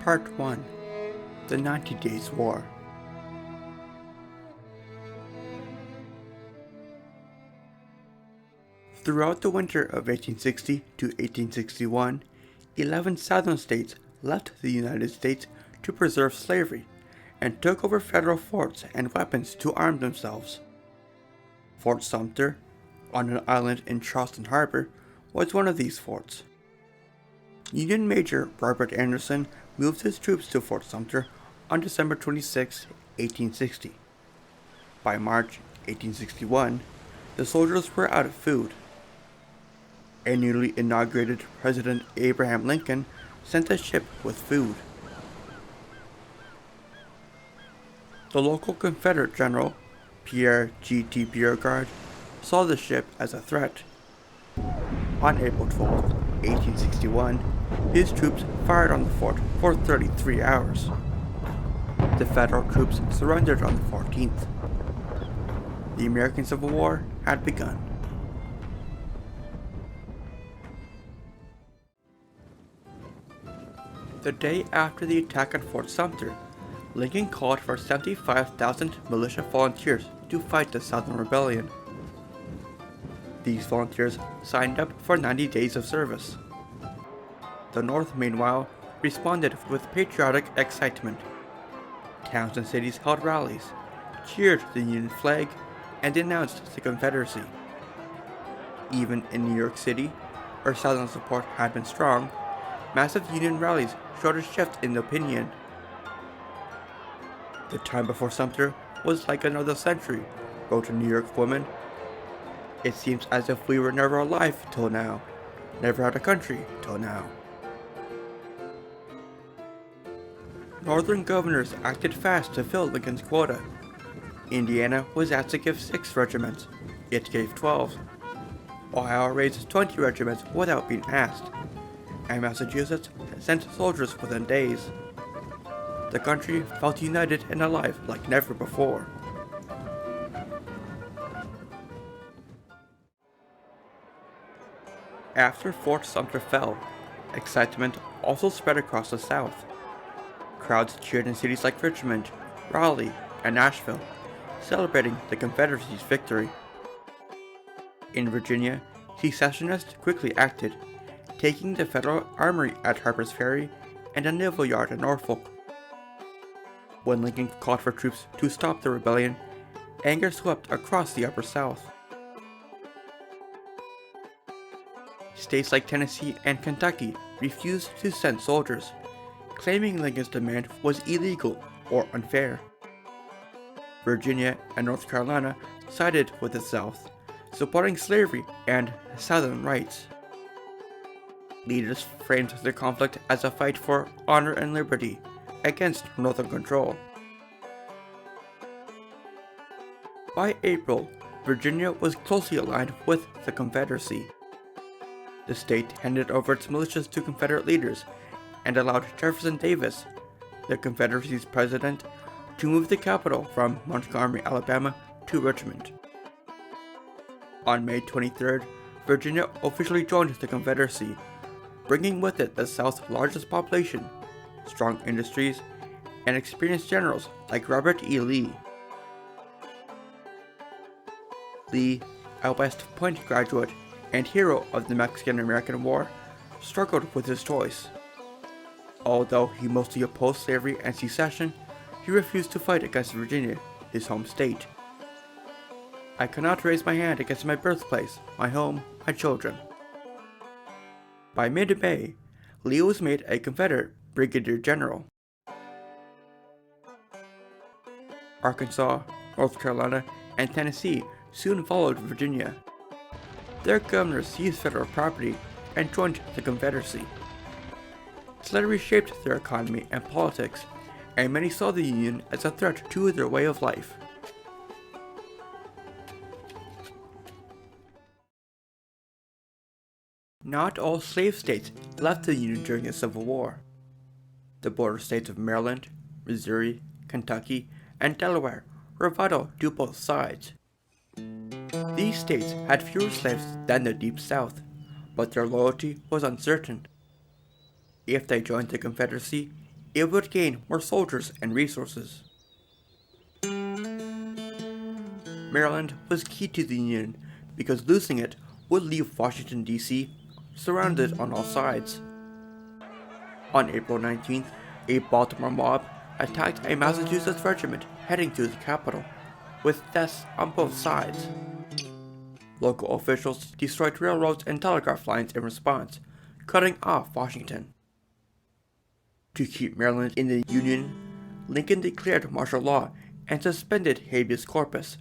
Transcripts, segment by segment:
Part 1. The 90 Days War. Throughout the winter of 1860 to 1861, 11 southern states left the United States to preserve slavery and took over federal forts and weapons to arm themselves. Fort Sumter, on an island in Charleston Harbor, was one of these forts. Union Major Robert Anderson moved his troops to Fort Sumter on December 26, 1860. By March 1861, the soldiers were out of food. A newly inaugurated President Abraham Lincoln sent a ship with food. The local Confederate general, Pierre G.T. Beauregard, saw the ship as a threat. On April 12, 1861, his troops fired on the fort for 33 hours. The Federal troops surrendered on the 14th. The American Civil War had begun. The day after the attack on Fort Sumter, Lincoln called for 75,000 militia volunteers to fight the Southern Rebellion. These volunteers signed up for 90 days of service. The North, meanwhile, responded with patriotic excitement. Towns and cities held rallies, cheered the Union flag, and denounced the Confederacy. Even in New York City, where Southern support had been strong, massive Union rallies showed a shift in opinion. The time before Sumter was like another century, wrote a New York woman. It seems as if we were never alive till now, never had a country till now. Northern governors acted fast to fill Lincoln's quota. Indiana was asked to give 6 regiments, it gave 12. Ohio raised 20 regiments without being asked, and Massachusetts sent soldiers within days. The country felt united and alive like never before. After Fort Sumter fell, excitement also spread across the South. Crowds cheered in cities like Richmond, Raleigh, and Nashville, celebrating the Confederacy's victory. In Virginia, secessionists quickly acted, taking the Federal Armory at Harper's Ferry and a naval yard at Norfolk. When Lincoln called for troops to stop the rebellion, anger swept across the Upper South. States like Tennessee and Kentucky refused to send soldiers, claiming Lincoln's demand was illegal or unfair. Virginia and North Carolina sided with the South, supporting slavery and Southern rights. Leaders framed the conflict as a fight for honor and liberty against Northern control. By April, Virginia was closely aligned with the Confederacy. The state handed over its militias to Confederate leaders and allowed Jefferson Davis, the Confederacy's president, to move the capital from Montgomery, Alabama, to Richmond. On May 23rd, Virginia officially joined the Confederacy, bringing with it the South's largest population, strong industries, and experienced generals like Robert E. Lee. Lee, a West Point graduate and hero of the Mexican-American War, struggled with his choice. Although he mostly opposed slavery and secession, he refused to fight against Virginia, his home state. I cannot raise my hand against my birthplace, my home, my children. By mid-May, Lee was made a Confederate brigadier general. Arkansas, North Carolina, and Tennessee soon followed Virginia. Their governors seized federal property and joined the Confederacy. Slavery shaped their economy and politics, and many saw the Union as a threat to their way of life. Not all slave states left the Union during the Civil War. The border states of Maryland, Missouri, Kentucky, and Delaware were vital to both sides. These states had fewer slaves than the Deep South, but their loyalty was uncertain. If they joined the Confederacy, it would gain more soldiers and resources. Maryland was key to the Union because losing it would leave Washington, D.C. surrounded on all sides. On April 19th, a Baltimore mob attacked a Massachusetts regiment heading to the capital, with deaths on both sides. Local officials destroyed railroads and telegraph lines in response, cutting off Washington. To keep Maryland in the Union, Lincoln declared martial law and suspended habeas corpus,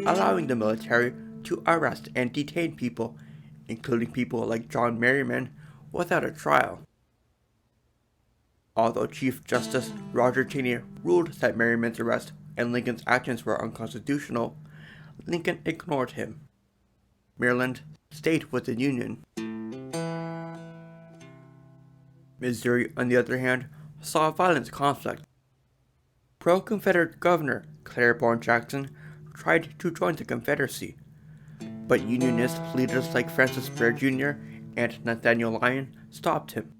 allowing the military to arrest and detain people, including people like John Merryman, without a trial. Although Chief Justice Roger Taney ruled that Merryman's arrest and Lincoln's actions were unconstitutional, Lincoln ignored him. Maryland stayed with the Union. Missouri, on the other hand, saw a violent conflict. Pro-Confederate Governor Claiborne Jackson tried to join the Confederacy, but Unionist leaders like Francis Blair Jr. and Nathaniel Lyon stopped him.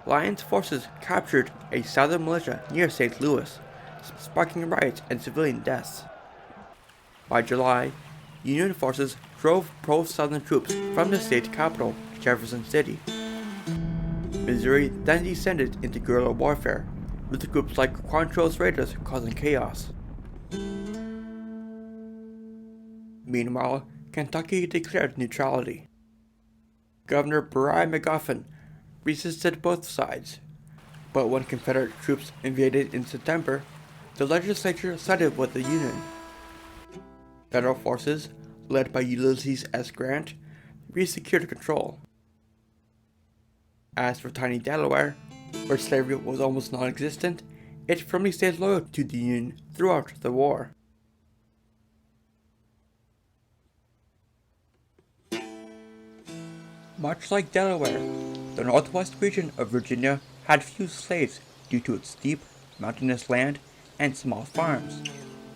Lyon's forces captured a Southern militia near St. Louis, sparking riots and civilian deaths. By July, Union forces drove pro-Southern troops from the state capital, Jefferson City. Missouri then descended into guerrilla warfare, with groups like Quantrill's Raiders causing chaos. Meanwhile, Kentucky declared neutrality. Governor Beriah McGuffin resisted both sides, but when Confederate troops invaded in September, the legislature sided with the Union. Federal forces, led by Ulysses S. Grant, re-secured control. As for tiny Delaware, where slavery was almost non-existent, it firmly stayed loyal to the Union throughout the war. Much like Delaware, the northwest region of Virginia had few slaves due to its steep, mountainous land and small farms,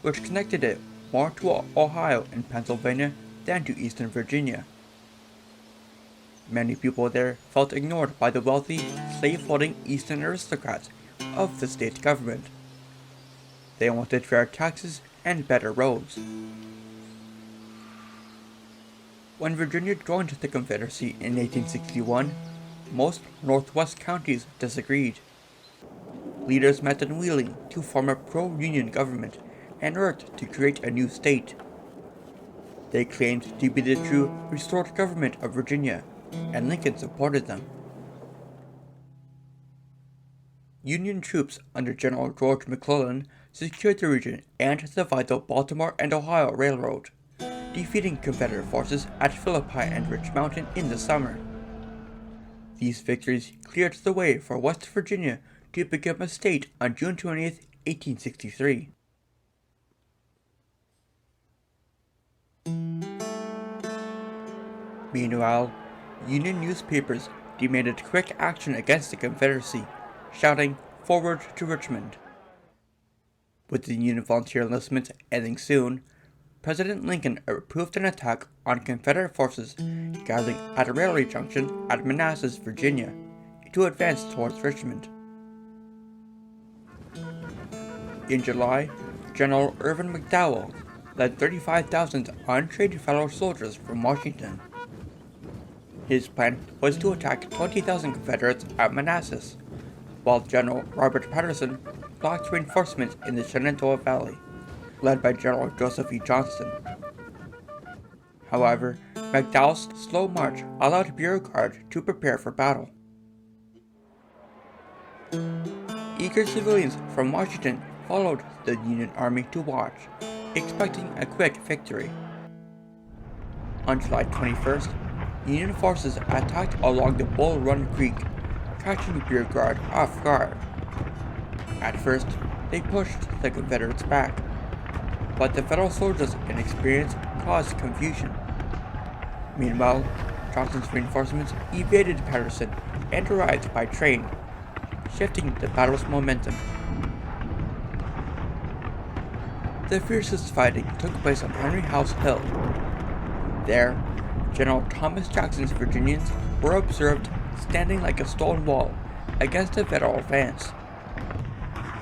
which connected it more to Ohio and Pennsylvania than to eastern Virginia. Many people there felt ignored by the wealthy, slave-holding eastern aristocrats of the state government. They wanted fair taxes and better roads. When Virginia joined the Confederacy in 1861, most Northwest counties disagreed. Leaders met in Wheeling to form a pro-Union government and worked to create a new state. They claimed to be the true restored government of Virginia, and Lincoln supported them. Union troops under General George McClellan secured the region and the vital Baltimore and Ohio Railroad, defeating Confederate forces at Philippi and Rich Mountain in the summer. These victories cleared the way for West Virginia to become a state on June 20, 1863. Meanwhile, Union newspapers demanded quick action against the Confederacy, shouting, "Forward to Richmond." With the Union volunteer enlistment ending soon, President Lincoln approved an attack on Confederate forces gathering at a railway junction at Manassas, Virginia, to advance towards Richmond. In July, General Irvin McDowell led 35,000 untrained fellow soldiers from Washington. His plan was to attack 20,000 Confederates at Manassas, while General Robert Patterson blocked reinforcements in the Shenandoah Valley, led by General Joseph E. Johnston. However, McDowell's slow march allowed Beauregard to prepare for battle. Eager civilians from Washington followed the Union Army to watch, expecting a quick victory. On July 21st, Union forces attacked along the Bull Run Creek, catching Beauregard off guard. At first, they pushed the Confederates back, but the Federal soldiers' inexperience caused confusion. Meanwhile, Johnston's reinforcements evaded Patterson and arrived by train, shifting the battle's momentum. The fiercest fighting took place on Henry House Hill. There, General Thomas Jackson's Virginians were observed standing like a stone wall against a Federal advance.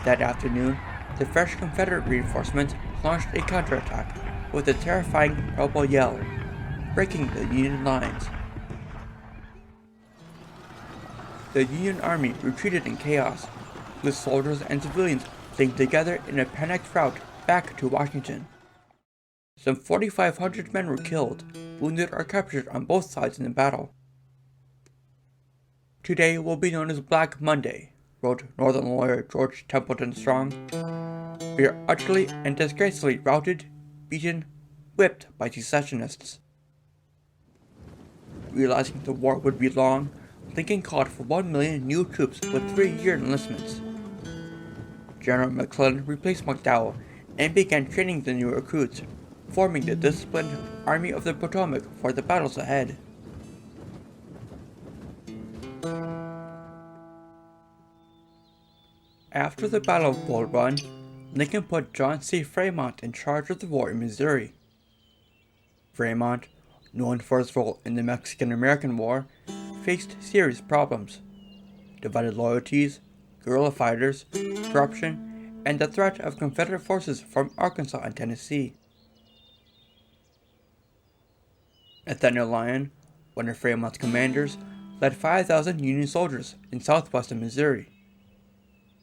That afternoon, the fresh Confederate reinforcements launched a counterattack with a terrifying rebel yell, breaking the Union lines. The Union Army retreated in chaos, with soldiers and civilians fleeing together in a panicked rout back to Washington. Some 4,500 men were killed, wounded, or captured on both sides in the battle. "Today will be known as Black Monday," wrote Northern lawyer George Templeton Strong. "We are utterly and disgracefully routed, beaten, whipped by secessionists." Realizing the war would be long, Lincoln called for 1 million new troops with 3-year enlistments. General McClellan replaced McDowell and began training the new recruits, forming the disciplined Army of the Potomac for the battles ahead. After the Battle of Bull Run, Lincoln put John C. Fremont in charge of the war in Missouri. Fremont, known for his role in the Mexican-American War, faced serious problems: divided loyalties, guerrilla fighters, corruption, and the threat of Confederate forces from Arkansas and Tennessee. Nathaniel Lyon, one of Fremont's commanders, led 5,000 Union soldiers in southwestern Missouri.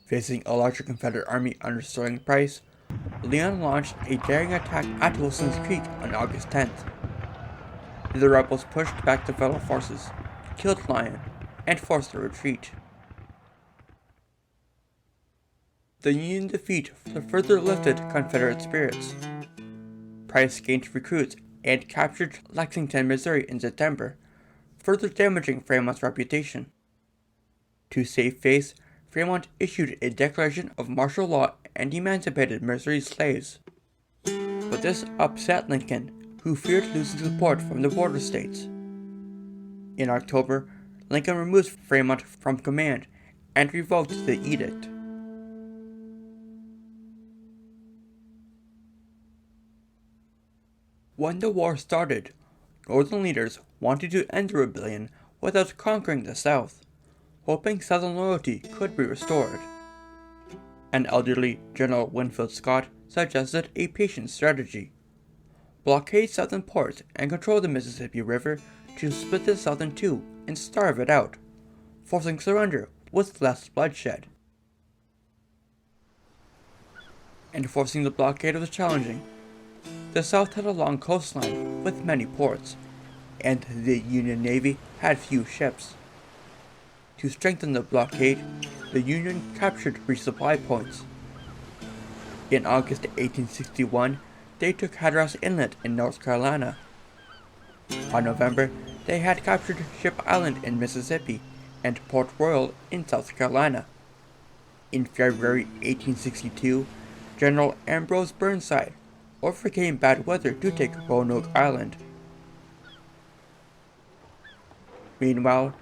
Facing a larger Confederate army under Sterling Price, Lyon launched a daring attack at Wilson's Creek on August 10th. The rebels pushed back the Federal forces, killed Lyon, and forced a retreat. The Union defeat further lifted Confederate spirits. Price gained recruits and captured Lexington, Missouri in September, further damaging Fremont's reputation. To save face, Fremont issued a declaration of martial law and emancipated Missouri slaves. But this upset Lincoln, who feared losing support from the border states. In October, Lincoln removed Fremont from command and revoked the edict. When the war started, Northern leaders wanted to end the rebellion without conquering the South, hoping Southern loyalty could be restored. An elderly General Winfield Scott suggested a patient strategy: blockade southern ports and control the Mississippi River to split the South in two and starve it out, forcing surrender with less bloodshed. Enforcing the blockade was challenging. The South had a long coastline with many ports, and the Union Navy had few ships. To strengthen the blockade, the Union captured resupply points. In August 1861, they took Hatteras Inlet in North Carolina. By November, they had captured Ship Island in Mississippi and Port Royal in South Carolina. In February 1862, General Ambrose Burnside overcame bad weather to take Roanoke Island. Meanwhile,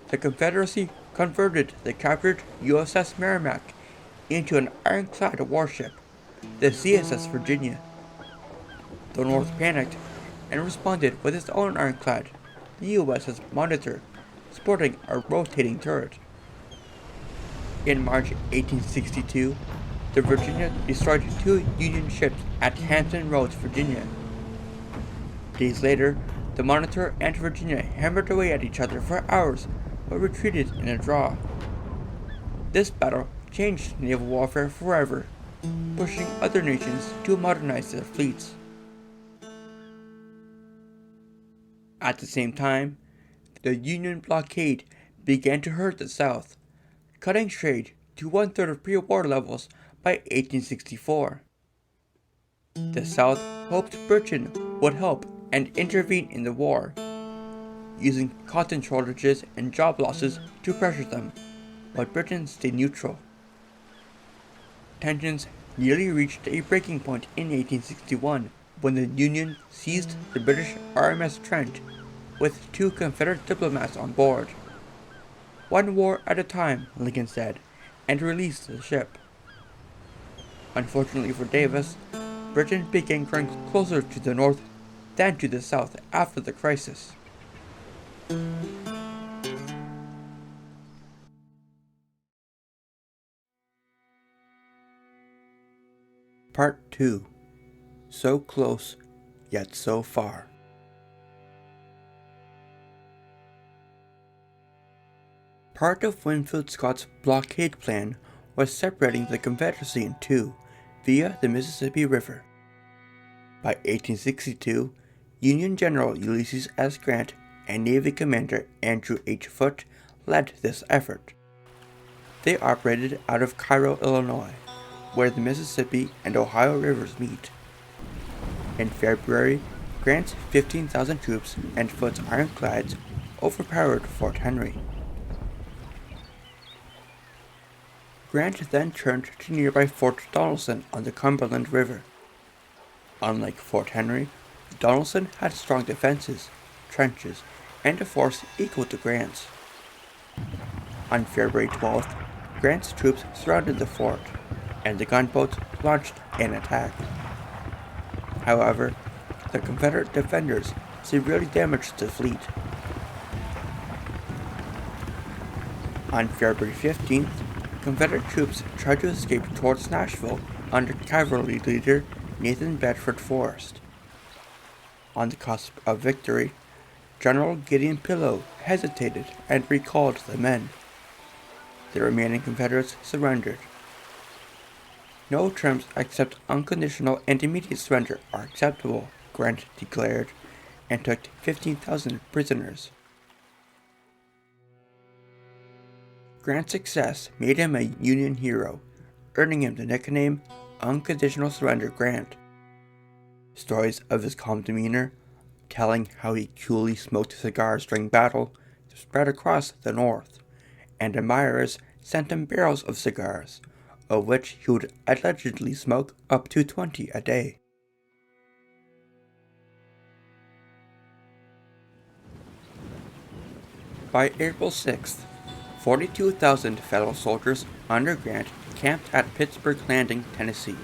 the Confederacy converted the captured USS Merrimack into an ironclad warship, the CSS Virginia. The North panicked and responded with its own ironclad, the USS Monitor, sporting a rotating turret. In March 1862, the Virginia destroyed 2 Union ships at Hampton Roads, Virginia. Days later, the Monitor and Virginia hammered away at each other for hours, but retreated in a draw. This battle changed naval warfare forever, pushing other nations to modernize their fleets. At the same time, the Union blockade began to hurt the South, cutting trade to 1/3 of pre-war levels by 1864. The South hoped Britain would help and intervene in the war, using cotton shortages and job losses to pressure them, but Britain stayed neutral. Tensions nearly reached a breaking point in 1861 when the Union seized the British RMS Trent with 2 Confederate diplomats on board. "One war at a time," Lincoln said, and released the ship. Unfortunately for Davis, Britain began growing closer to the North than to the South after the crisis. Part 2. So Close, Yet So Far. Part of Winfield Scott's blockade plan was separating the Confederacy in two via the Mississippi River. By 1862, Union General Ulysses S. Grant and Navy Commander Andrew H. Foote led this effort. They operated out of Cairo, Illinois, where the Mississippi and Ohio rivers meet. In February, Grant's 15,000 troops and Foote's ironclads overpowered Fort Henry. Grant then turned to nearby Fort Donelson on the Cumberland River. Unlike Fort Henry, Donelson had strong defenses, trenches, and a force equal to Grant's. On February 12th, Grant's troops surrounded the fort, and the gunboats launched an attack. However, the Confederate defenders severely damaged the fleet. On February 15th, Confederate troops tried to escape towards Nashville under cavalry leader Nathan Bedford Forrest. On the cusp of victory, General Gideon Pillow hesitated and recalled the men. The remaining Confederates surrendered. No terms except unconditional and immediate surrender are acceptable, Grant declared, and took 15,000 prisoners. Grant's success made him a Union hero, earning him the nickname Unconditional Surrender Grant. Stories of his calm demeanor, telling how he coolly smoked cigars during battle, spread across the North, and admirers sent him barrels of cigars, of which he would allegedly smoke up to 20 a day. By April 6th, 42,000 Federal soldiers under Grant camped at Pittsburgh Landing, Tennessee.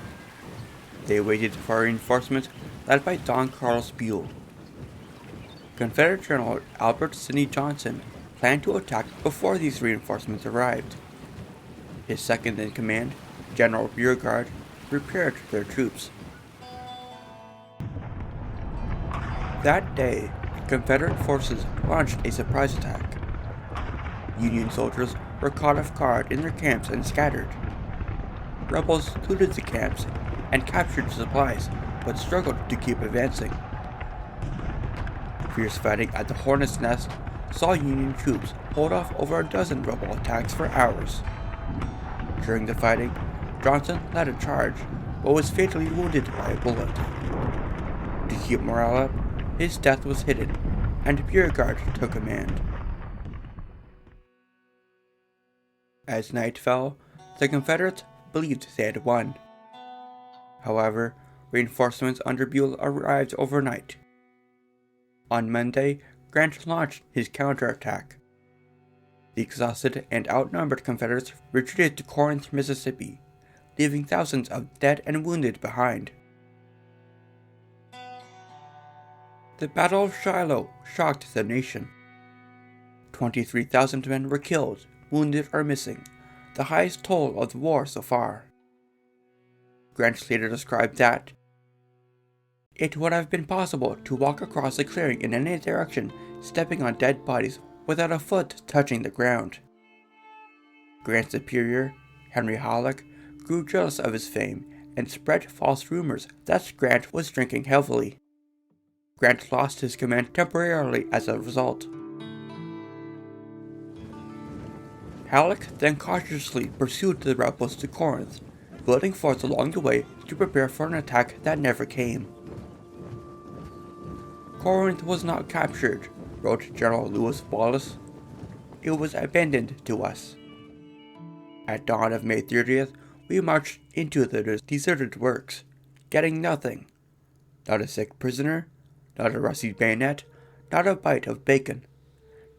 They waited for reinforcements led by Don Carlos Buell. Confederate General Albert Sidney Johnston planned to attack before these reinforcements arrived. His second-in-command, General Beauregard, prepared their troops. That day, Confederate forces launched a surprise attack. Union soldiers were caught off guard in their camps and scattered. Rebels looted the camps and captured supplies, but struggled to keep advancing. Fierce fighting at the Hornet's Nest saw Union troops hold off over a dozen rebel attacks for hours. During the fighting, Johnston led a charge, but was fatally wounded by a bullet. To keep morale up, his death was hidden, and Beauregard took command. As night fell, the Confederates believed they had won. However, reinforcements under Buell arrived overnight. On Monday, Grant launched his counterattack. The exhausted and outnumbered Confederates retreated to Corinth, Mississippi, leaving thousands of dead and wounded behind. The Battle of Shiloh shocked the nation. 23,000 men were killed, wounded, or missing, the highest toll of the war so far. Grant later described that it would have been possible to walk across a clearing in any direction, stepping on dead bodies without a foot touching the ground. Grant's superior, Henry Halleck, grew jealous of his fame and spread false rumors that Grant was drinking heavily. Grant lost his command temporarily as a result. Halleck then cautiously pursued the rebels to Corinth, building forts along the way to prepare for an attack that never came. Corinth was not captured, wrote General Lewis Wallace. It was abandoned to us. At dawn of May 30th, we marched into the deserted works, getting nothing. Not a sick prisoner, not a rusty bayonet, not a bite of bacon.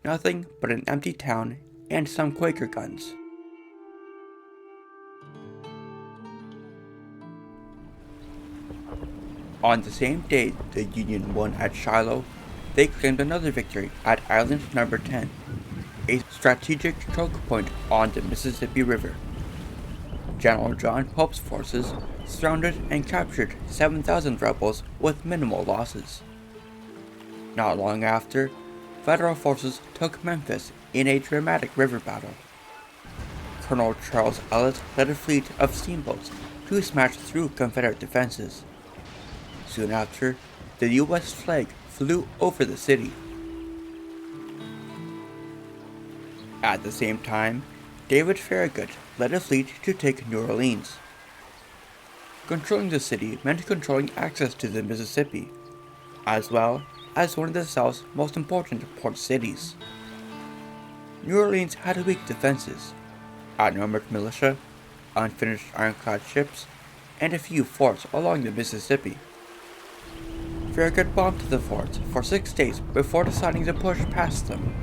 Nothing but an empty town and some Quaker guns. On the same day the Union won at Shiloh, they claimed another victory at Island Number 10, a strategic choke point on the Mississippi River. General John Pope's forces surrounded and captured 7,000 rebels with minimal losses. Not long after, Federal forces took Memphis in a dramatic river battle. Colonel Charles Ellet led a fleet of steamboats to smash through Confederate defenses. Soon after, the U.S. flag flew over the city. At the same time, David Farragut led a fleet to take New Orleans. Controlling the city meant controlling access to the Mississippi, as well as one of the South's most important port cities. New Orleans had weak defenses, outnumbered militia, unfinished ironclad ships, and a few forts along the Mississippi. Farragut bombed the forts for 6 days before deciding to push past them.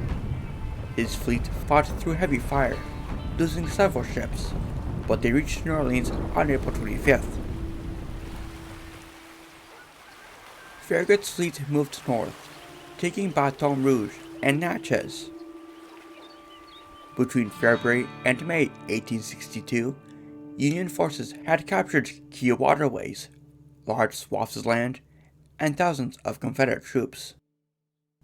His fleet fought through heavy fire, losing several ships, but they reached New Orleans on April 25th. Farragut's fleet moved north, taking Baton Rouge and Natchez. Between February and May 1862, Union forces had captured key waterways, large swaths of land, and thousands of Confederate troops.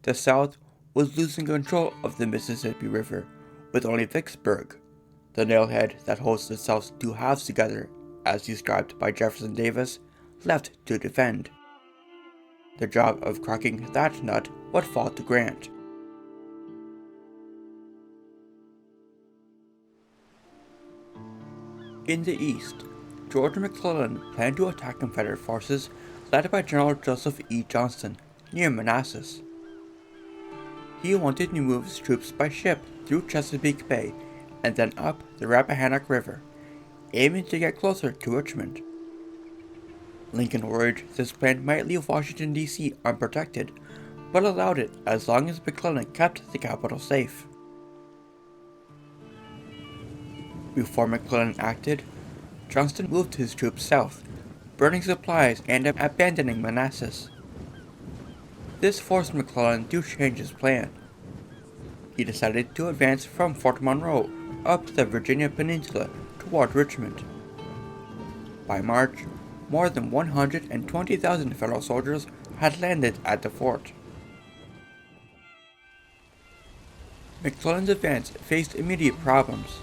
The South was losing control of the Mississippi River, with only Vicksburg, the nailhead that holds the South's two halves together, as described by Jefferson Davis, left to defend. The job of cracking that nut would fall to Grant. In the east, George McClellan planned to attack Confederate forces led by General Joseph E. Johnston near Manassas. He wanted to move his troops by ship through Chesapeake Bay and then up the Rappahannock River, aiming to get closer to Richmond. Lincoln worried this plan might leave Washington, D.C. unprotected, but allowed it as long as McClellan kept the capital safe. Before McClellan acted, Johnston moved his troops south, burning supplies and abandoning Manassas. This forced McClellan to change his plan. He decided to advance from Fort Monroe up the Virginia Peninsula toward Richmond. By March, more than 120,000 Federal soldiers had landed at the fort. McClellan's advance faced immediate problems.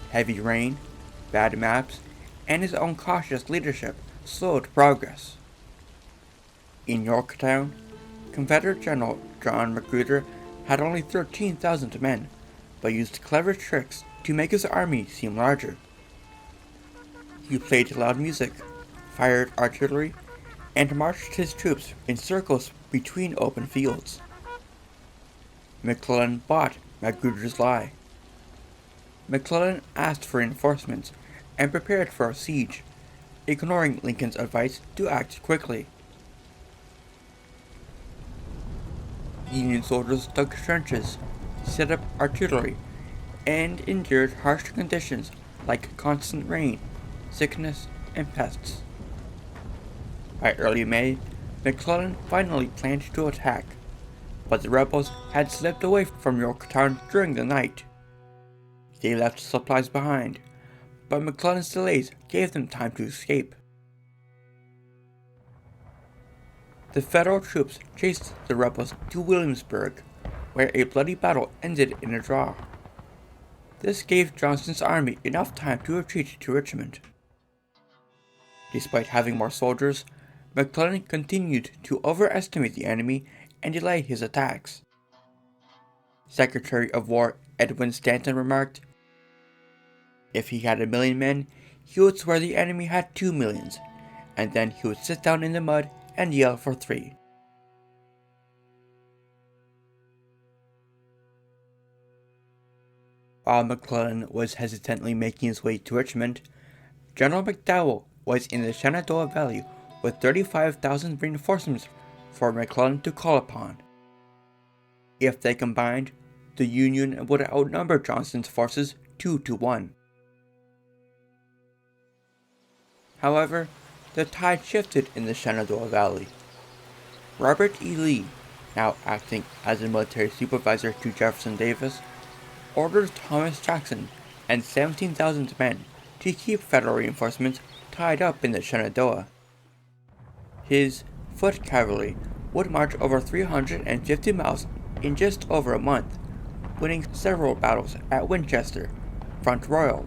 Heavy rain, bad maps, and his own cautious leadership slowed progress. In Yorktown, Confederate General John Magruder had only 13,000 men, but used clever tricks to make his army seem larger. He played loud music, fired artillery, and marched his troops in circles between open fields. McClellan bought Magruder's lie. McClellan asked for reinforcements and prepared for a siege, ignoring Lincoln's advice to act quickly. Union soldiers dug trenches, set up artillery, and endured harsh conditions like constant rain, sickness, and pests. By early May, McClellan finally planned to attack, but the rebels had slipped away from Yorktown during the night. They left supplies behind, but McClellan's delays gave them time to escape. The Federal troops chased the rebels to Williamsburg, where a bloody battle ended in a draw. This gave Johnston's army enough time to retreat to Richmond. Despite having more soldiers, McClellan continued to overestimate the enemy and delay his attacks. Secretary of War Edwin Stanton remarked, "If he had 1,000,000 men, he would swear the enemy had 2,000,000, and then he would sit down in the mud and yell for 3. While McClellan was hesitantly making his way to Richmond, General McDowell was in the Shenandoah Valley with 35,000 reinforcements for McClellan to call upon. If they combined, the Union would outnumber Johnston's forces 2-1. However, the tide shifted in the Shenandoah Valley. Robert E. Lee, now acting as a military supervisor to Jefferson Davis, ordered Thomas Jackson and 17,000 men to keep federal reinforcements tied up in the Shenandoah. His foot cavalry would march over 350 miles in just over a month, winning several battles at Winchester, Front Royal,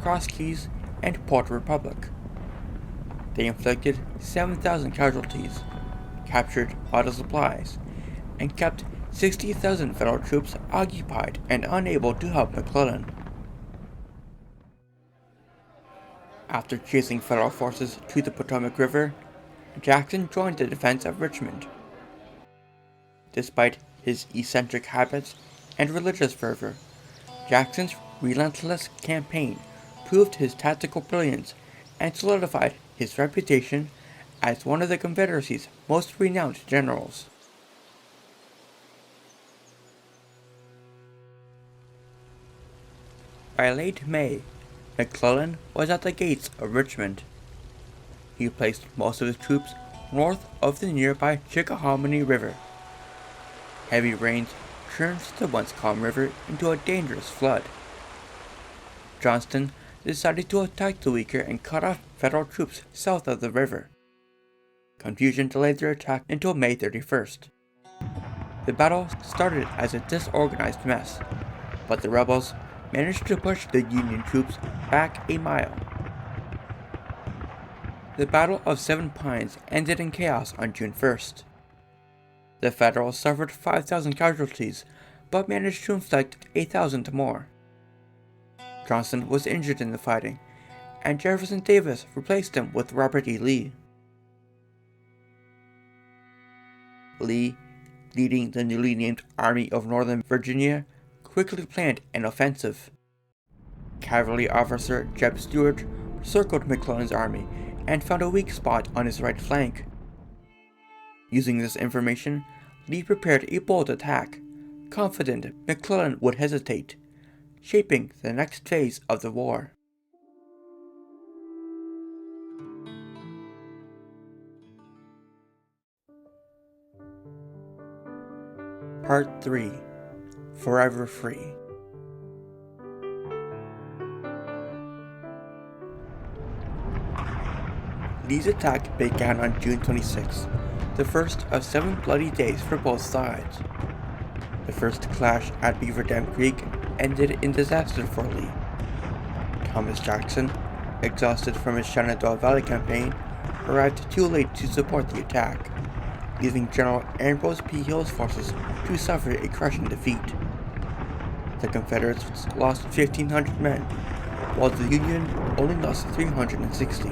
Cross Keys, and Port Republic. They inflicted 7,000 casualties, captured vital supplies, and kept 60,000 federal troops occupied and unable to help McClellan. After chasing federal forces to the Potomac River, Jackson joined the defense of Richmond. Despite his eccentric habits and religious fervor, Jackson's relentless campaign proved his tactical brilliance and solidified his reputation as one of the Confederacy's most renowned generals. By late May, McClellan was at the gates of Richmond. He placed most of his troops north of the nearby Chickahominy River. Heavy rains turned the once calm river into a dangerous flood. Johnston decided to attack the weaker and cut off federal troops south of the river. Confusion delayed their attack until May 31st. The battle started as a disorganized mess, but the rebels managed to push the Union troops back a mile. The Battle of Seven Pines ended in chaos on June 1st. The Federals suffered 5,000 casualties, but managed to inflict 8,000 more. Johnston was injured in the fighting, and Jefferson Davis replaced him with Robert E. Lee. Lee, leading the newly named Army of Northern Virginia, quickly planned an offensive. Cavalry officer Jeb Stuart circled McClellan's army and found a weak spot on his right flank. Using this information, Lee prepared a bold attack, confident McClellan would hesitate, shaping the next phase of the war. Part 3. Forever Free. Lee's attack began on June 26, the first of 7 bloody days for both sides. The first clash at Beaver Dam Creek ended in disaster for Lee. Thomas Jackson, exhausted from his Shenandoah Valley campaign, arrived too late to support the attack, leaving General Ambrose P. Hill's forces to suffer a crushing defeat. The Confederates lost 1,500 men, while the Union only lost 360.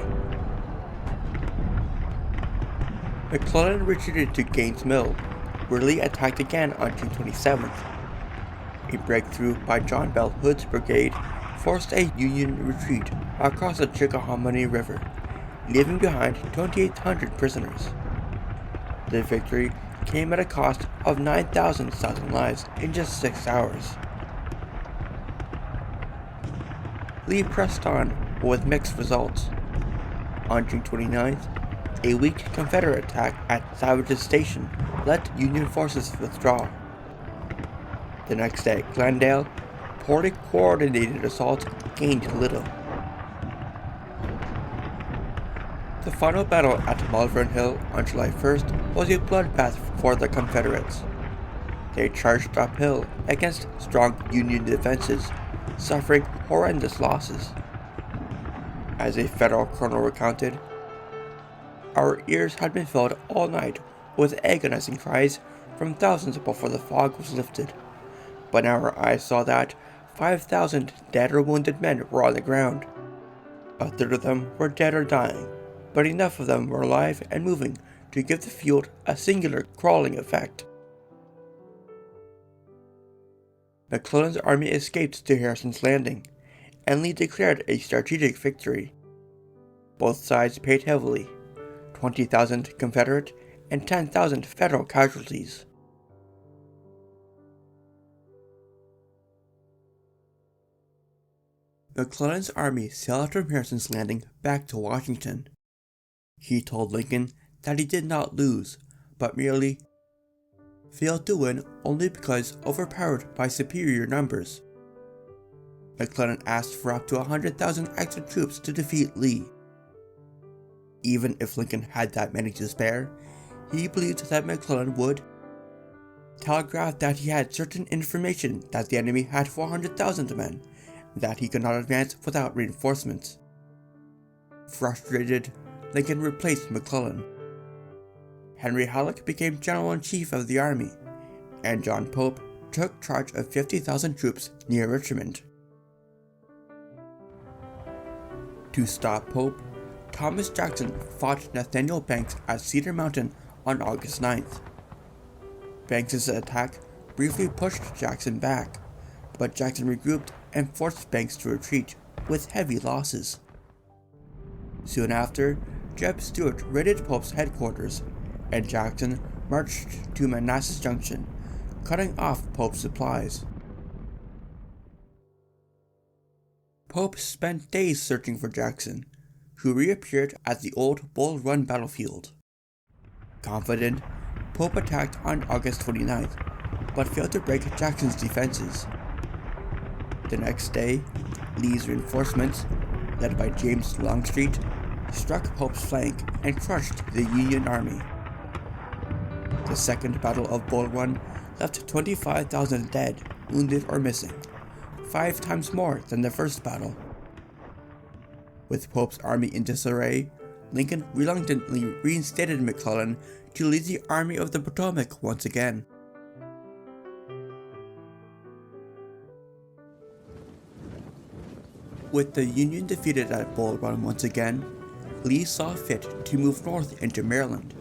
McClellan retreated to Gaines Mill, where Lee attacked again on June 27th. A breakthrough by John Bell Hood's brigade forced a Union retreat across the Chickahominy River, leaving behind 2,800 prisoners. The victory came at a cost of 9,000 Southern lives in just 6 hours. Lee pressed on, but with mixed results. On June 29th, a weak Confederate attack at Savage's Station let Union forces withdraw. The next day at Glendale, poorly coordinated assaults gained little. The final battle at Malvern Hill on July 1st was a bloodbath for the Confederates. They charged uphill against strong Union defenses, suffering horrendous losses. As a Federal colonel recounted, "Our ears had been filled all night with agonizing cries from thousands before the fog was lifted, but now our eyes saw that 5,000 dead or wounded men were on the ground. A third of them were dead or dying, but enough of them were alive and moving to give the field a singular crawling effect." McClellan's army escaped to Harrison's Landing, and Lee declared a strategic victory. Both sides paid heavily, 20,000 Confederate and 10,000 Federal casualties. McClellan's army sailed from Harrison's Landing back to Washington. He told Lincoln that he did not lose, but merely failed to win only because overpowered by superior numbers. McClellan asked for up to 100,000 extra troops to defeat Lee. Even if Lincoln had that many to spare, he believed that McClellan would telegraph that he had certain information that the enemy had 400,000 men, and that he could not advance without reinforcements. Frustrated, Lincoln replaced McClellan. Henry Halleck became General-in-Chief of the army, and John Pope took charge of 50,000 troops near Richmond. To stop Pope, Thomas Jackson fought Nathaniel Banks at Cedar Mountain on August 9th. Banks' attack briefly pushed Jackson back, but Jackson regrouped and forced Banks to retreat with heavy losses. Soon after, Jeb Stuart raided Pope's headquarters, and Jackson marched to Manassas Junction, cutting off Pope's supplies. Pope spent days searching for Jackson, who reappeared at the old Bull Run battlefield. Confident, Pope attacked on August 29th, but failed to break Jackson's defenses. The next day, Lee's reinforcements, led by James Longstreet, struck Pope's flank and crushed the Union army. The Second Battle of Bull Run left 25,000 dead, wounded, or missing, 5 times more than the first battle. With Pope's army in disarray, Lincoln reluctantly reinstated McClellan to lead the Army of the Potomac once again. With the Union defeated at Bull Run once again, Lee saw fit to move north into Maryland,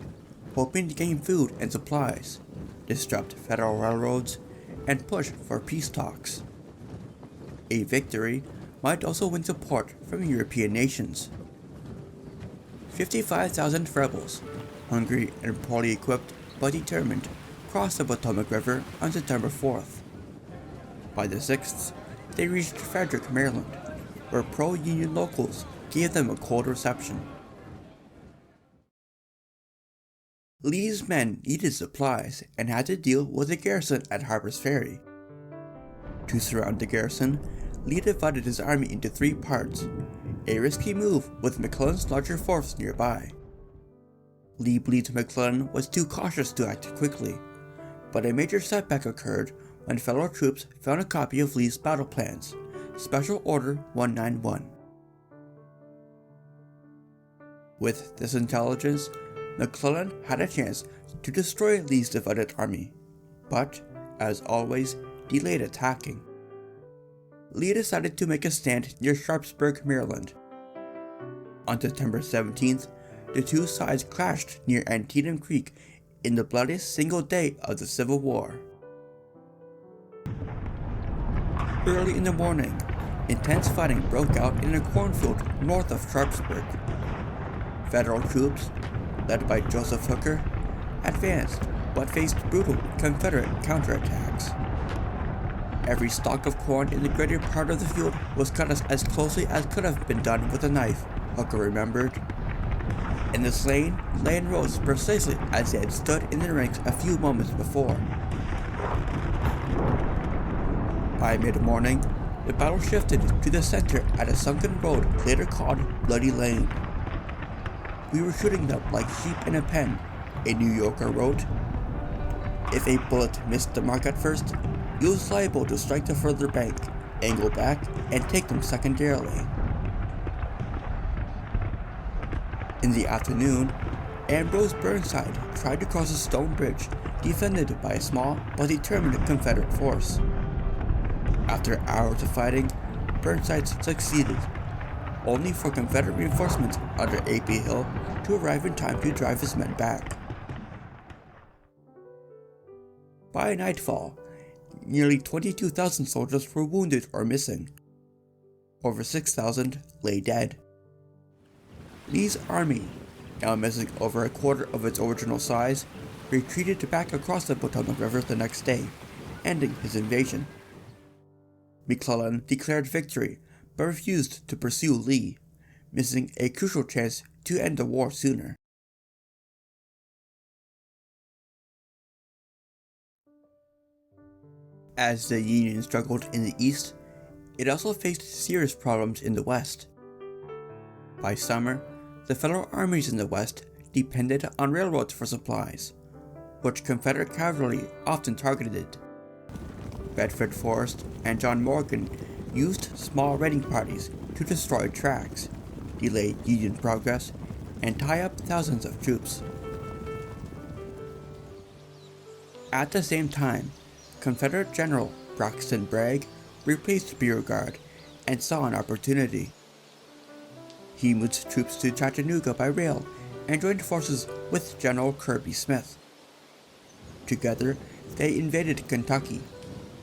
hoping to gain food and supplies, disrupt federal railroads, and push for peace talks. A victory might also win support from European nations. 55,000 rebels, hungry and poorly equipped but determined, crossed the Potomac River on September 4th. By the 6th, they reached Frederick, Maryland, where pro-Union locals gave them a cold reception. Lee's men needed supplies and had to deal with the garrison at Harper's Ferry. To surround the garrison, Lee divided his army into 3 parts, a risky move with McClellan's larger force nearby. Lee believed McClellan was too cautious to act quickly, but a major setback occurred when Federal troops found a copy of Lee's battle plans, Special Order 191. With this intelligence, McClellan had a chance to destroy Lee's divided army, but, as always, delayed attacking. Lee decided to make a stand near Sharpsburg, Maryland. On September 17th, the two sides clashed near Antietam Creek in the bloodiest single day of the Civil War. Early in the morning, intense fighting broke out in a cornfield north of Sharpsburg. Federal troops, led by Joseph Hooker, advanced but faced brutal Confederate counterattacks. Every stalk of corn in the greater part of the field was cut as closely as could have been done with a knife, Hooker remembered. And the slain lay in rows precisely as they had stood in the ranks a few moments before. By mid-morning, the battle shifted to the center at a sunken road later called Bloody Lane. "We were shooting them like sheep in a pen," a New Yorker wrote. "If a bullet missed the mark at first, he was liable to strike the further bank, angle back, and take them secondarily." In the afternoon, Ambrose Burnside tried to cross a stone bridge defended by a small but determined Confederate force. After hours of fighting, Burnside succeeded, only for Confederate reinforcements under A.P. Hill to arrive in time to drive his men back. By nightfall, nearly 22,000 soldiers were wounded or missing. Over 6,000 lay dead. Lee's army, now missing over a quarter of its original size, retreated back across the Potomac River the next day, ending his invasion. McClellan declared victory, but refused to pursue Lee, missing a crucial chance to end the war sooner. As the Union struggled in the East, it also faced serious problems in the West. By summer, the Federal armies in the West depended on railroads for supplies, which Confederate cavalry often targeted. Bedford Forrest and John Morgan used small raiding parties to destroy tracks, delay Union progress, and tie up thousands of troops. At the same time, Confederate General Braxton Bragg replaced Beauregard and saw an opportunity. He moved troops to Chattanooga by rail and joined forces with General Kirby Smith. Together, they invaded Kentucky,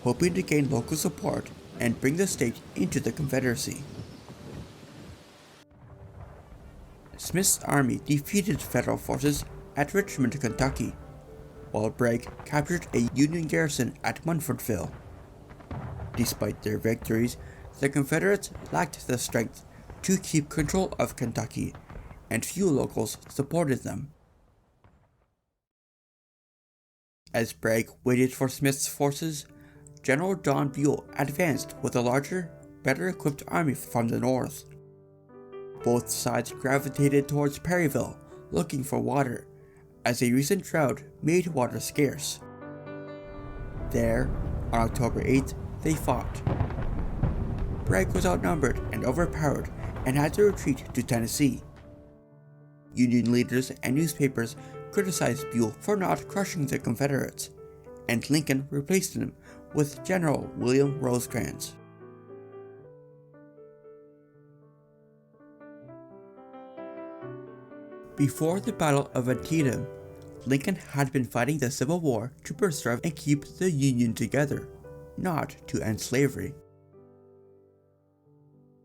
hoping to gain local support and bring the state into the Confederacy. Smith's army defeated Federal forces at Richmond, Kentucky, while Bragg captured a Union garrison at Munfordville. Despite their victories, the Confederates lacked the strength to keep control of Kentucky, and few locals supported them. As Bragg waited for Smith's forces, General John Buell advanced with a larger, better-equipped army from the north. Both sides gravitated towards Perryville, looking for water, as a recent drought made water scarce. There, on October 8th, they fought. Bragg was outnumbered and overpowered and had to retreat to Tennessee. Union leaders and newspapers criticized Buell for not crushing the Confederates, and Lincoln replaced him with General William Rosecrans. Before the Battle of Antietam, Lincoln had been fighting the Civil War to preserve and keep the Union together, not to end slavery.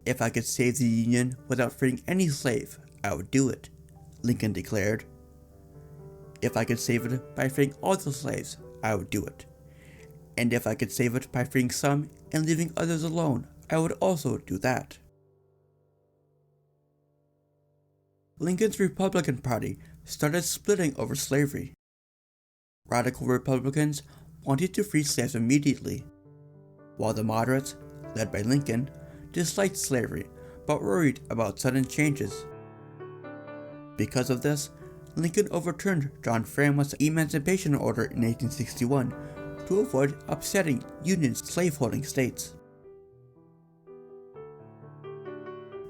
"If I could save the Union without freeing any slave, I would do it," Lincoln declared. "If I could save it by freeing all the slaves, I would do it. And if I could save it by freeing some and leaving others alone, I would also do that." Lincoln's Republican Party started splitting over slavery. Radical Republicans wanted to free slaves immediately, while the moderates, led by Lincoln, disliked slavery but worried about sudden changes. Because of this, Lincoln overturned John Framwell's Emancipation Order in 1861 to avoid upsetting Union slaveholding states.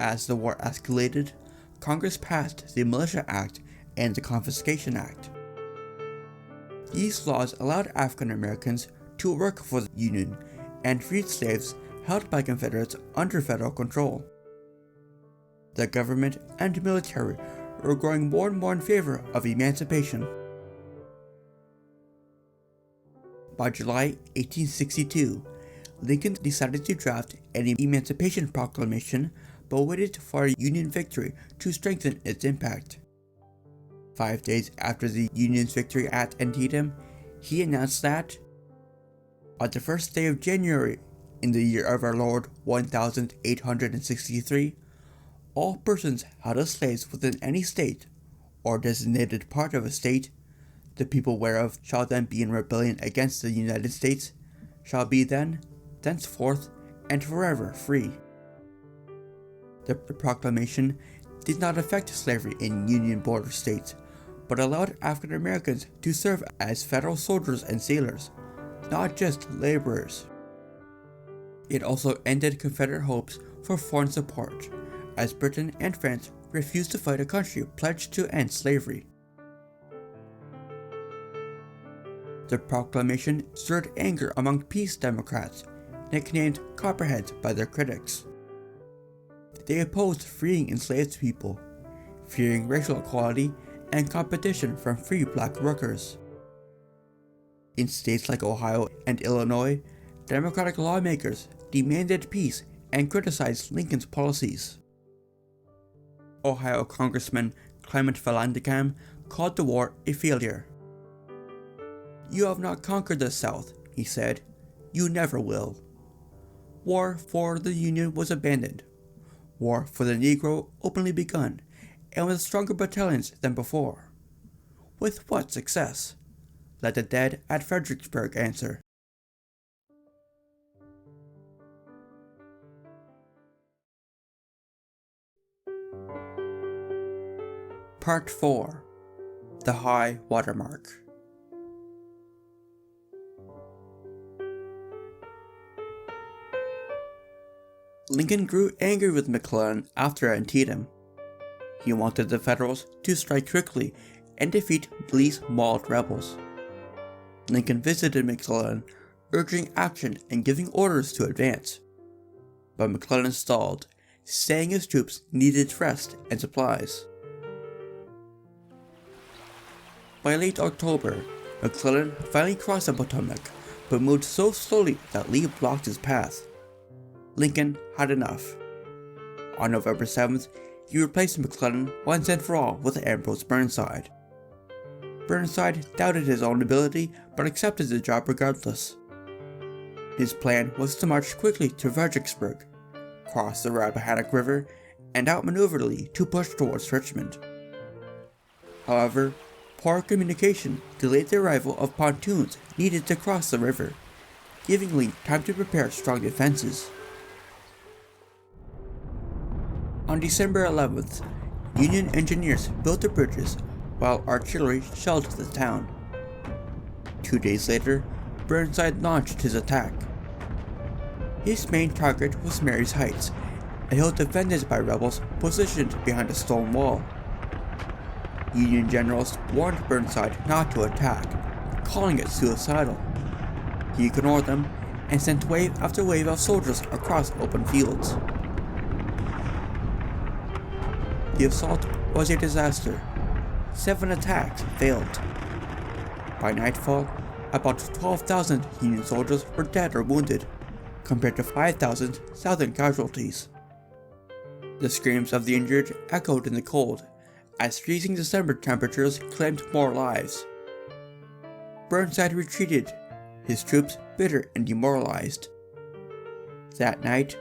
As the war escalated, Congress passed the Militia Act and the Confiscation Act. These laws allowed African Americans to work for the Union and freed slaves held by Confederates under federal control. The government and military were growing more and more in favor of emancipation. By July 1862, Lincoln decided to draft an Emancipation Proclamation but waited for a Union victory to strengthen its impact. 5 days after the Union's victory at Antietam, he announced that, "On the first day of January, in the year of our Lord 1863, all persons held as slaves within any state, or designated part of a state, the people whereof shall then be in rebellion against the United States, shall be then, thenceforth, and forever free." The proclamation did not affect slavery in Union border states, but allowed African Americans to serve as federal soldiers and sailors, not just laborers. It also ended Confederate hopes for foreign support, as Britain and France refused to fight a country pledged to end slavery. The proclamation stirred anger among peace Democrats, nicknamed Copperheads by their critics. They opposed freeing enslaved people, fearing racial equality and competition from free black workers. In states like Ohio and Illinois, Democratic lawmakers demanded peace and criticized Lincoln's policies. Ohio Congressman Clement Vallandigham called the war a failure. "You have not conquered the South," he said. "You never will." War for the Union was abandoned. War for the Negro openly begun, and with stronger battalions than before. With what success? Let the dead at Fredericksburg answer. Part 4. The High Watermark. Lincoln grew angry with McClellan after Antietam. He wanted the Federals to strike quickly and defeat Lee's mauled rebels. Lincoln visited McClellan, urging action and giving orders to advance. But McClellan stalled, saying his troops needed rest and supplies. By late October, McClellan finally crossed the Potomac, but moved so slowly that Lee blocked his path. Lincoln had enough. On November 7th, he replaced McClellan once and for all with Ambrose Burnside. Burnside doubted his own ability but accepted the job regardless. His plan was to march quickly to Fredericksburg, cross the Rappahannock River, and outmaneuver Lee to push towards Richmond. However, poor communication delayed the arrival of pontoons needed to cross the river, giving Lee time to prepare strong defenses. On December 11th, Union engineers built the bridges while artillery shelled the town. 2 days later, Burnside launched his attack. His main target was Marye's Heights, a hill defended by rebels positioned behind a stone wall. Union generals warned Burnside not to attack, calling it suicidal. He ignored them and sent wave after wave of soldiers across open fields. The assault was a disaster. 7 attacks failed. By nightfall, about 12,000 Union soldiers were dead or wounded, compared to 5,000 Southern casualties. The screams of the injured echoed in the cold, as freezing December temperatures claimed more lives. Burnside retreated, his troops bitter and demoralized. That night,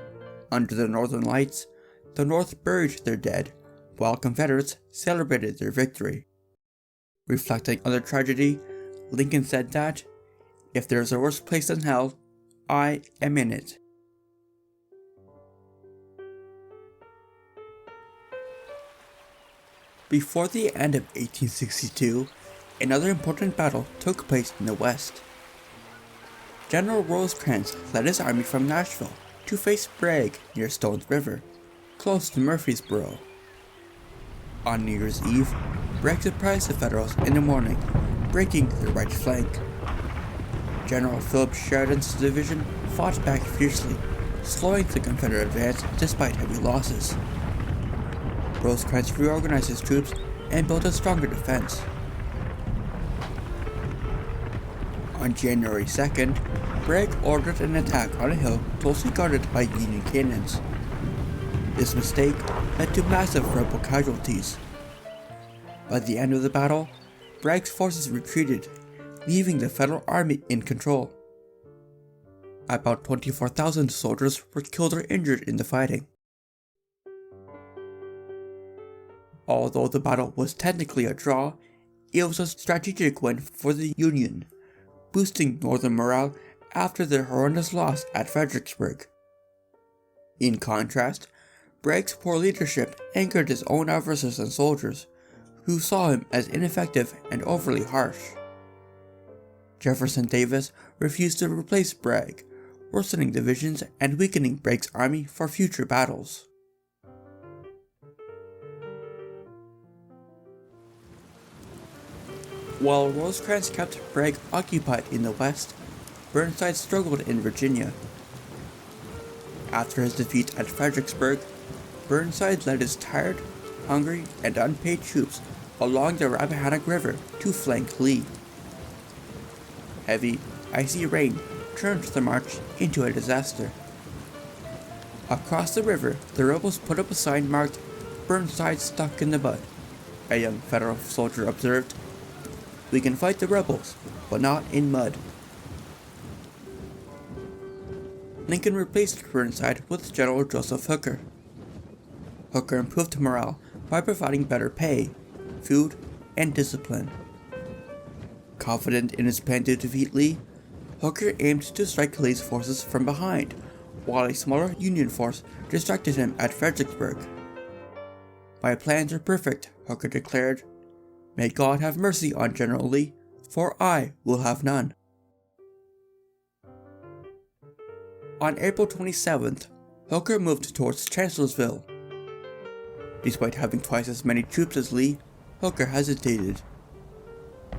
under the northern lights, the North buried their dead, while Confederates celebrated their victory. Reflecting on the tragedy, Lincoln said that, "If there is a worse place than hell, I am in it." Before the end of 1862, another important battle took place in the West. General Rosecrans led his army from Nashville to face Bragg near Stones River, close to Murfreesboro. On New Year's Eve, Bragg surprised the Federals in the morning, breaking their right flank. General Philip Sheridan's division fought back fiercely, slowing the Confederate advance despite heavy losses. Rosecrans reorganized his troops and built a stronger defense. On January 2nd, Bragg ordered an attack on a hill closely guarded by Union cannons. This mistake led to massive rebel casualties. By the end of the battle, Bragg's forces retreated, leaving the Federal Army in control. About 24,000 soldiers were killed or injured in the fighting. Although the battle was technically a draw, it was a strategic win for the Union, boosting Northern morale after their horrendous loss at Fredericksburg. In contrast, Bragg's poor leadership angered his own officers and soldiers, who saw him as ineffective and overly harsh. Jefferson Davis refused to replace Bragg, worsening divisions and weakening Bragg's army for future battles. While Rosecrans kept Bragg occupied in the West, Burnside struggled in Virginia. After his defeat at Fredericksburg, Burnside led his tired, hungry, and unpaid troops along the Rappahannock River to flank Lee. Heavy, icy rain turned the march into a disaster. Across the river, the rebels put up a sign marked "Burnside stuck in the mud." A young Federal soldier observed, "We can fight the rebels, but not in mud." Lincoln replaced Burnside with General Joseph Hooker. Hooker improved morale by providing better pay, food, and discipline. Confident in his plan to defeat Lee, Hooker aimed to strike Lee's forces from behind, while a smaller Union force distracted him at Fredericksburg. "My plans are perfect," Hooker declared. "May God have mercy on General Lee, for I will have none." On April 27th, Hooker moved towards Chancellorsville. Despite having twice as many troops as Lee, Hooker hesitated.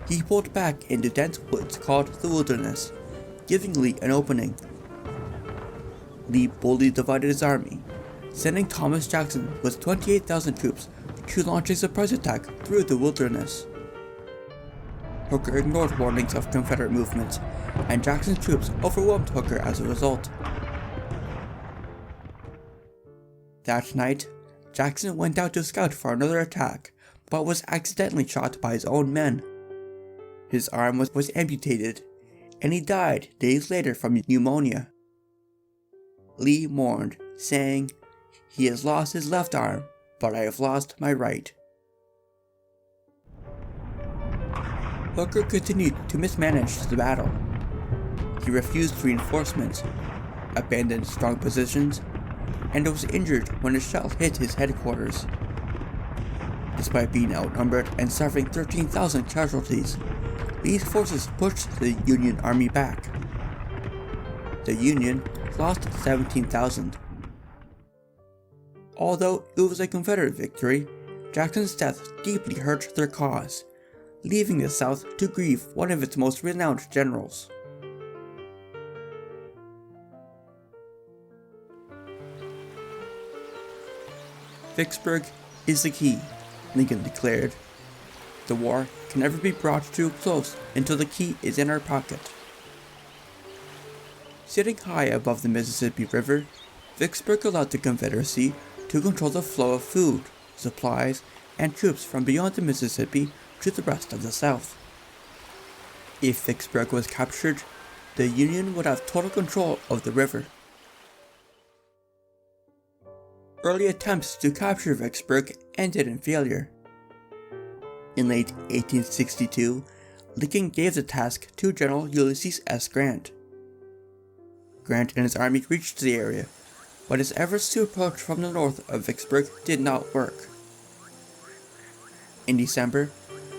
He pulled back into dense woods called the Wilderness, giving Lee an opening. Lee boldly divided his army, sending Thomas Jackson with 28,000 troops to launch a surprise attack through the Wilderness. Hooker ignored warnings of Confederate movements, and Jackson's troops overwhelmed Hooker as a result. That night, Jackson went out to scout for another attack, but was accidentally shot by his own men. His arm was amputated, and he died days later from pneumonia. Lee mourned, saying, "He has lost his left arm, but I have lost my right." Hooker continued to mismanage the battle. He refused reinforcements, abandoned strong positions, and was injured when a shell hit his headquarters. Despite being outnumbered and suffering 13,000 casualties, Lee's forces pushed the Union Army back. The Union lost 17,000. Although it was a Confederate victory, Jackson's death deeply hurt their cause, leaving the South to grieve one of its most renowned generals. "Vicksburg is the key," Lincoln declared. "The war can never be brought to a close until the key is in our pocket." Sitting high above the Mississippi River, Vicksburg allowed the Confederacy to control the flow of food, supplies, and troops from beyond the Mississippi to the rest of the South. If Vicksburg was captured, the Union would have total control of the river. Early attempts to capture Vicksburg ended in failure. In late 1862, Lincoln gave the task to General Ulysses S. Grant. Grant and his army reached the area, but his efforts to approach from the north of Vicksburg did not work. In December,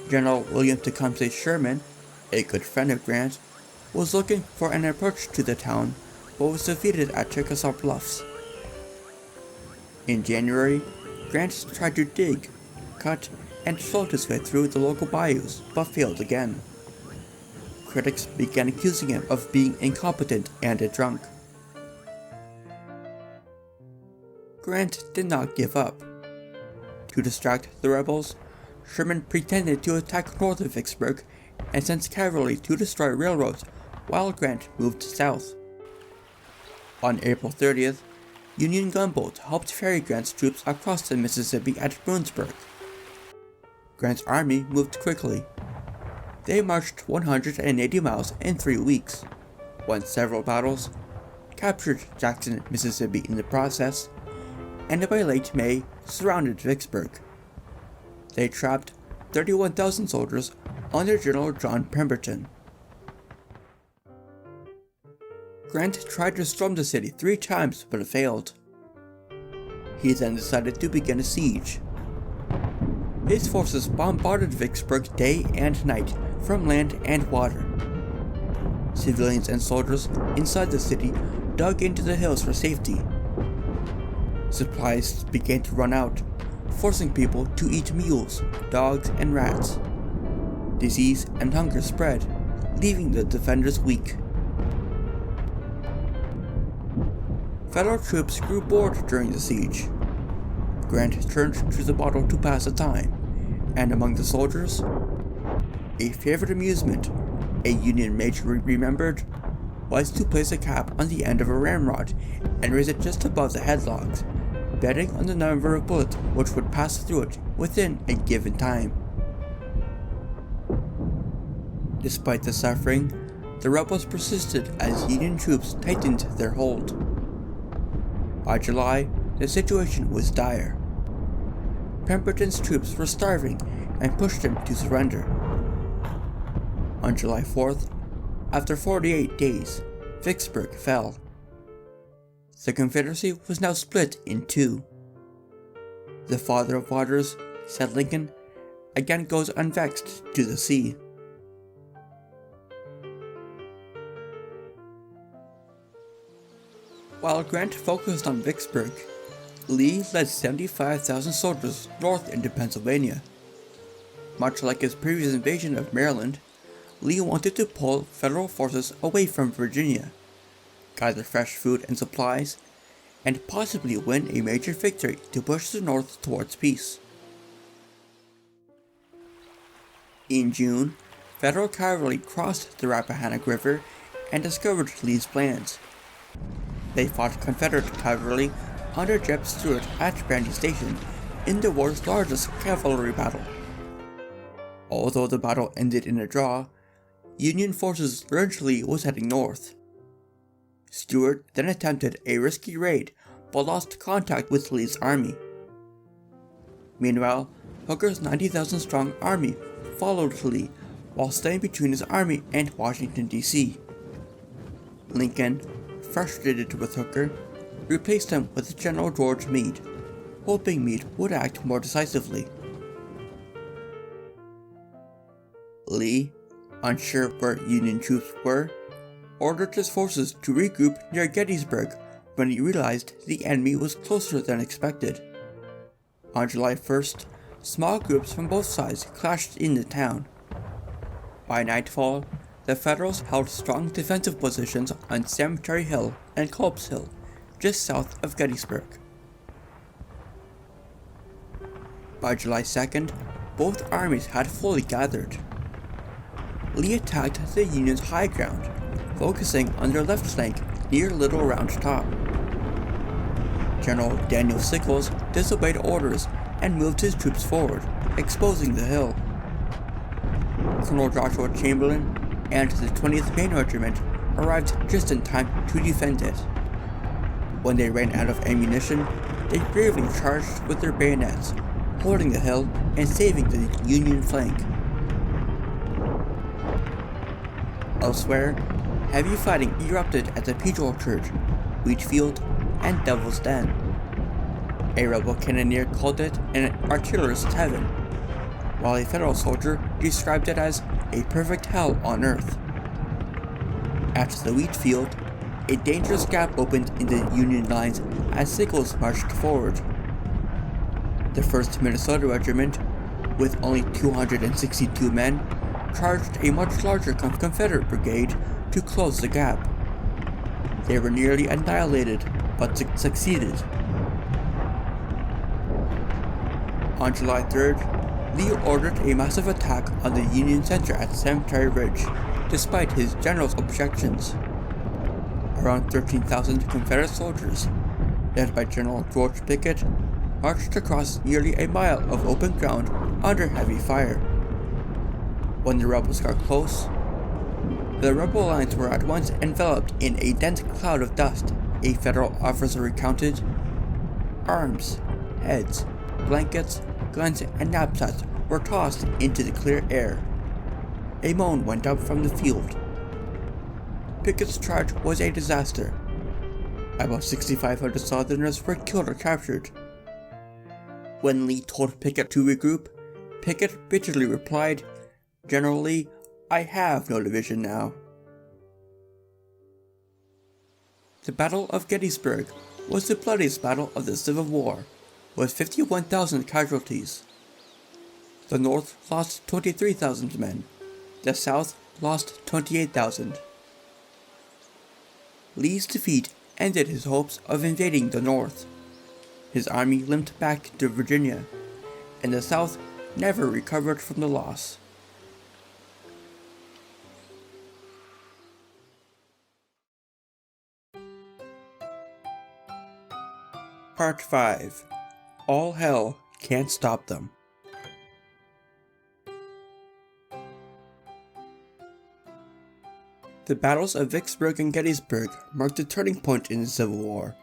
General William Tecumseh Sherman, a good friend of Grant, was looking for an approach to the town, but was defeated at Chickasaw Bluffs. In January, Grant tried to dig, cut, and float his way through the local bayous, but failed again. Critics began accusing him of being incompetent and a drunk. Grant did not give up. To distract the rebels, Sherman pretended to attack north of Vicksburg and sent cavalry to destroy railroads while Grant moved south. On April 30th, Union gunboats helped ferry Grant's troops across the Mississippi at Bruinsburg. Grant's army moved quickly. They marched 180 miles in 3 weeks, won several battles, captured Jackson, Mississippi in the process, and by late May surrounded Vicksburg. They trapped 31,000 soldiers under General John Pemberton. Grant tried to storm the city 3 times but failed. He then decided to begin a siege. His forces bombarded Vicksburg day and night from land and water. Civilians and soldiers inside the city dug into the hills for safety. Supplies began to run out, forcing people to eat mules, dogs, and rats. Disease and hunger spread, leaving the defenders weak. Federal troops grew bored during the siege. Grant turned to the bottle to pass the time, and among the soldiers, a favorite amusement, a Union major remembered, was to place a cap on the end of a ramrod and raise it just above the headlogs, betting on the number of bullets which would pass through it within a given time. Despite the suffering, the rebels persisted as Union troops tightened their hold. By July, the situation was dire. Pemberton's troops were starving and pushed him to surrender. On July 4th, after 48 days, Vicksburg fell. The Confederacy was now split in 2. "The Father of Waters," said Lincoln, again goes unvexed to the sea. While Grant focused on Vicksburg, Lee led 75,000 soldiers north into Pennsylvania. Much like his previous invasion of Maryland, Lee wanted to pull Federal forces away from Virginia, gather fresh food and supplies, and possibly win a major victory to push the North towards peace. In June, Federal cavalry crossed the Rappahannock River and discovered Lee's plans. They fought Confederate cavalry under Jeb Stuart at Brandy Station in the war's largest cavalry battle. Although the battle ended in a draw, Union forces learned Lee was heading north. Stuart then attempted a risky raid but lost contact with Lee's army. Meanwhile, Hooker's 90,000-strong army followed Lee while staying between his army and Washington, D.C. Lincoln, frustrated with Hooker, replaced him with General George Meade, hoping Meade would act more decisively. Lee, unsure where Union troops were, ordered his forces to regroup near Gettysburg when he realized the enemy was closer than expected. On July 1st, small groups from both sides clashed in the town. By nightfall, the Federals held strong defensive positions on Cemetery Hill and Culp's Hill, just south of Gettysburg. By July 2nd, both armies had fully gathered. Lee attacked the Union's high ground, focusing on their left flank near Little Round Top. General Daniel Sickles disobeyed orders and moved his troops forward, exposing the hill. Colonel Joshua Chamberlain and the 20th Maine Regiment arrived just in time to defend it. When they ran out of ammunition, they bravely charged with their bayonets, holding the hill and saving the Union flank. Elsewhere, heavy fighting erupted at the Petrel Church, Wheatfield, and Devil's Den. A rebel cannoneer called it an artillerist's heaven, while a Federal soldier described it as a perfect hell on earth. At the Wheatfield, a dangerous gap opened in the Union lines as Sickles marched forward. The 1st Minnesota Regiment, with only 262 men, charged a much larger Confederate brigade to close the gap. They were nearly annihilated, but succeeded. On July 3rd, Lee ordered a massive attack on the Union center at Cemetery Ridge, despite his general's objections. Around 13,000 Confederate soldiers, led by General George Pickett, marched across nearly a mile of open ground under heavy fire. When the rebels got close, the rebel lines were at once enveloped in a dense cloud of dust, a Federal officer recounted. Arms, heads, blankets, guns, and knapsacks were tossed into the clear air. A moan went up from the field. Pickett's charge was a disaster. About 6,500 Southerners were killed or captured. When Lee told Pickett to regroup, Pickett bitterly replied, "General Lee, I have no division now." The Battle of Gettysburg was the bloodiest battle of the Civil War, with 51,000 casualties. The North lost 23,000 men. The South lost 28,000. Lee's defeat ended his hopes of invading the North. His army limped back to Virginia, and the South never recovered from the loss. Part 5. All Hell Can't Stop Them. The battles of Vicksburg and Gettysburg marked a turning point in the Civil War,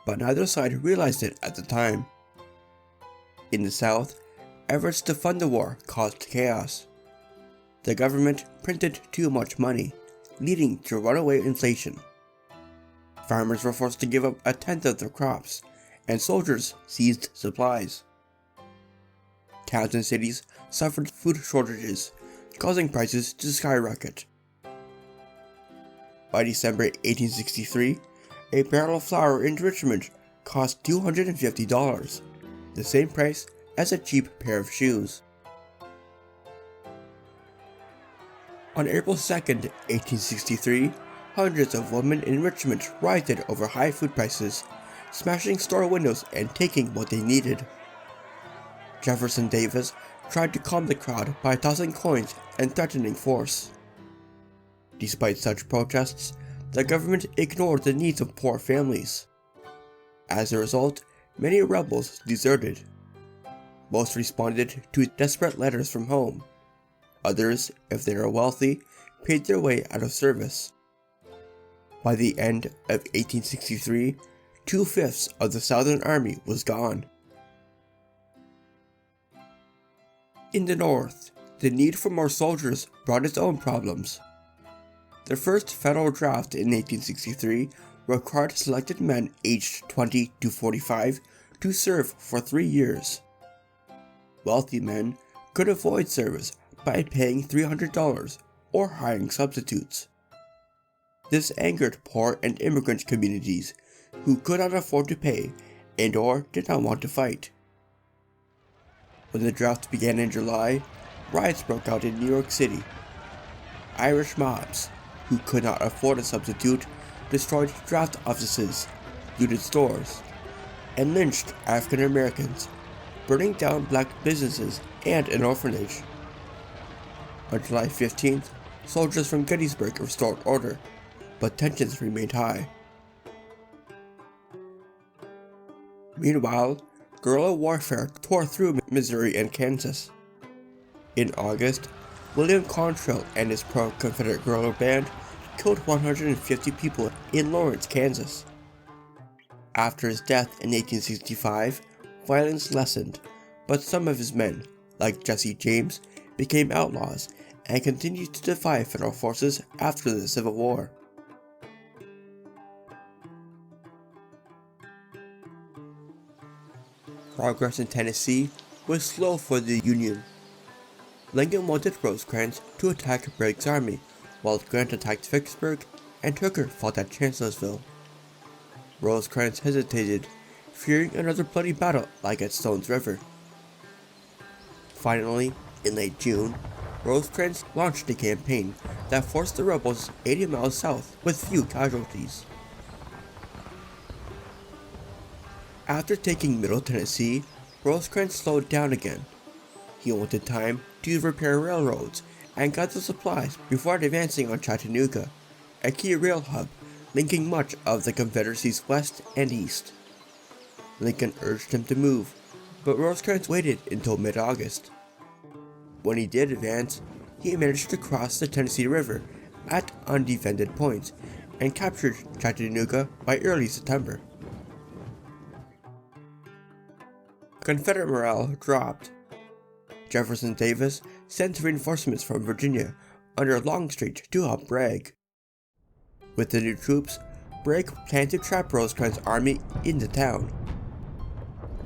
but neither side realized it at the time. In the South, efforts to fund the war caused chaos. The government printed too much money, leading to runaway inflation. Farmers were forced to give up a tenth of their crops, and soldiers seized supplies. towns and cities suffered food shortages, causing prices to skyrocket. By December 1863, a barrel of flour in Richmond cost $250, the same price as a cheap pair of shoes. On April 2, 1863, hundreds of women in Richmond rioted over high food prices, smashing store windows and taking what they needed. Jefferson Davis tried to calm the crowd by tossing coins and threatening force. Despite such protests, the government ignored the needs of poor families. As a result, many rebels deserted. Most responded to desperate letters from home. Others, if they were wealthy, paid their way out of service. By the end of 1863, 2/5 of the Southern Army was gone. In the North, the need for more soldiers brought its own problems. The first federal draft in 1863 required selected men aged 20 to 45 to serve for 3 years. Wealthy men could avoid service by paying $300 or hiring substitutes. This angered poor and immigrant communities who could not afford to pay and or did not want to fight. When the draft began in July, riots broke out in New York City. Irish mobs, who could not afford a substitute, destroyed draft offices, looted stores, and lynched African Americans, burning down black businesses and an orphanage. On July 15th, soldiers from Gettysburg restored order, but tensions remained high. Meanwhile, guerrilla warfare tore through Missouri and Kansas. In August, William Quantrill and his pro-Confederate guerrilla band killed 150 people in Lawrence, Kansas. After his death in 1865, violence lessened, but some of his men, like Jesse James, became outlaws and continued to defy federal forces after the Civil War. Progress in Tennessee was slow for the Union. Lincoln wanted Rosecrans to attack Bragg's army, while Grant attacked Vicksburg and Hooker fought at Chancellorsville. Rosecrans hesitated, fearing another bloody battle like at Stone's River. Finally, in late June, Rosecrans launched a campaign that forced the rebels 80 miles south with few casualties. After taking Middle Tennessee, Rosecrans slowed down again. He wanted time to repair railroads and gather supplies before advancing on Chattanooga, a key rail hub linking much of the Confederacy's west and east. Lincoln urged him to move, but Rosecrans waited until mid-August. When he did advance, he managed to cross the Tennessee River at undefended points and captured Chattanooga by early September. Confederate morale dropped. Jefferson Davis sent reinforcements from Virginia under Longstreet to help Bragg. With the new troops, Bragg planned to trap Rosecrans' army in the town.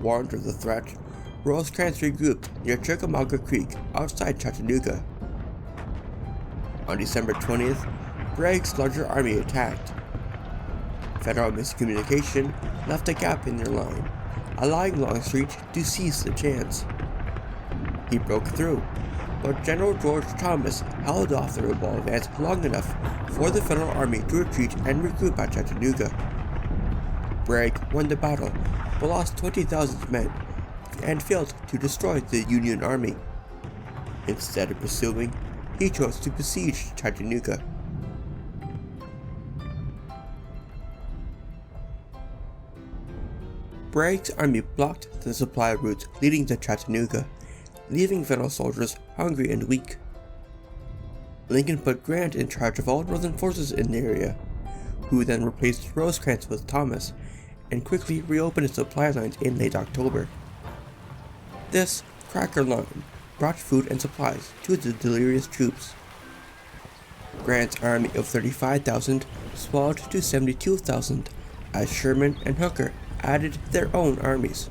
Warned of the threat, Rosecrans regrouped near Chickamauga Creek outside Chattanooga. On December 20th, Bragg's larger army attacked. Federal miscommunication left a gap in their line, allowing Longstreet to seize the chance. He broke through, but General George Thomas held off the rebel advance long enough for the Federal Army to retreat and regroup at Chattanooga. Bragg won the battle, but lost 20,000 men and failed to destroy the Union Army. Instead of pursuing, he chose to besiege Chattanooga. Bragg's army blocked the supply routes leading to Chattanooga, leaving Federal soldiers hungry and weak. Lincoln put Grant in charge of all Northern forces in the area, who then replaced Rosecrans with Thomas, and quickly reopened supply lines in late October. This cracker line brought food and supplies to the delirious troops. Grant's army of 35,000 swelled to 72,000 as Sherman and Hooker added their own armies.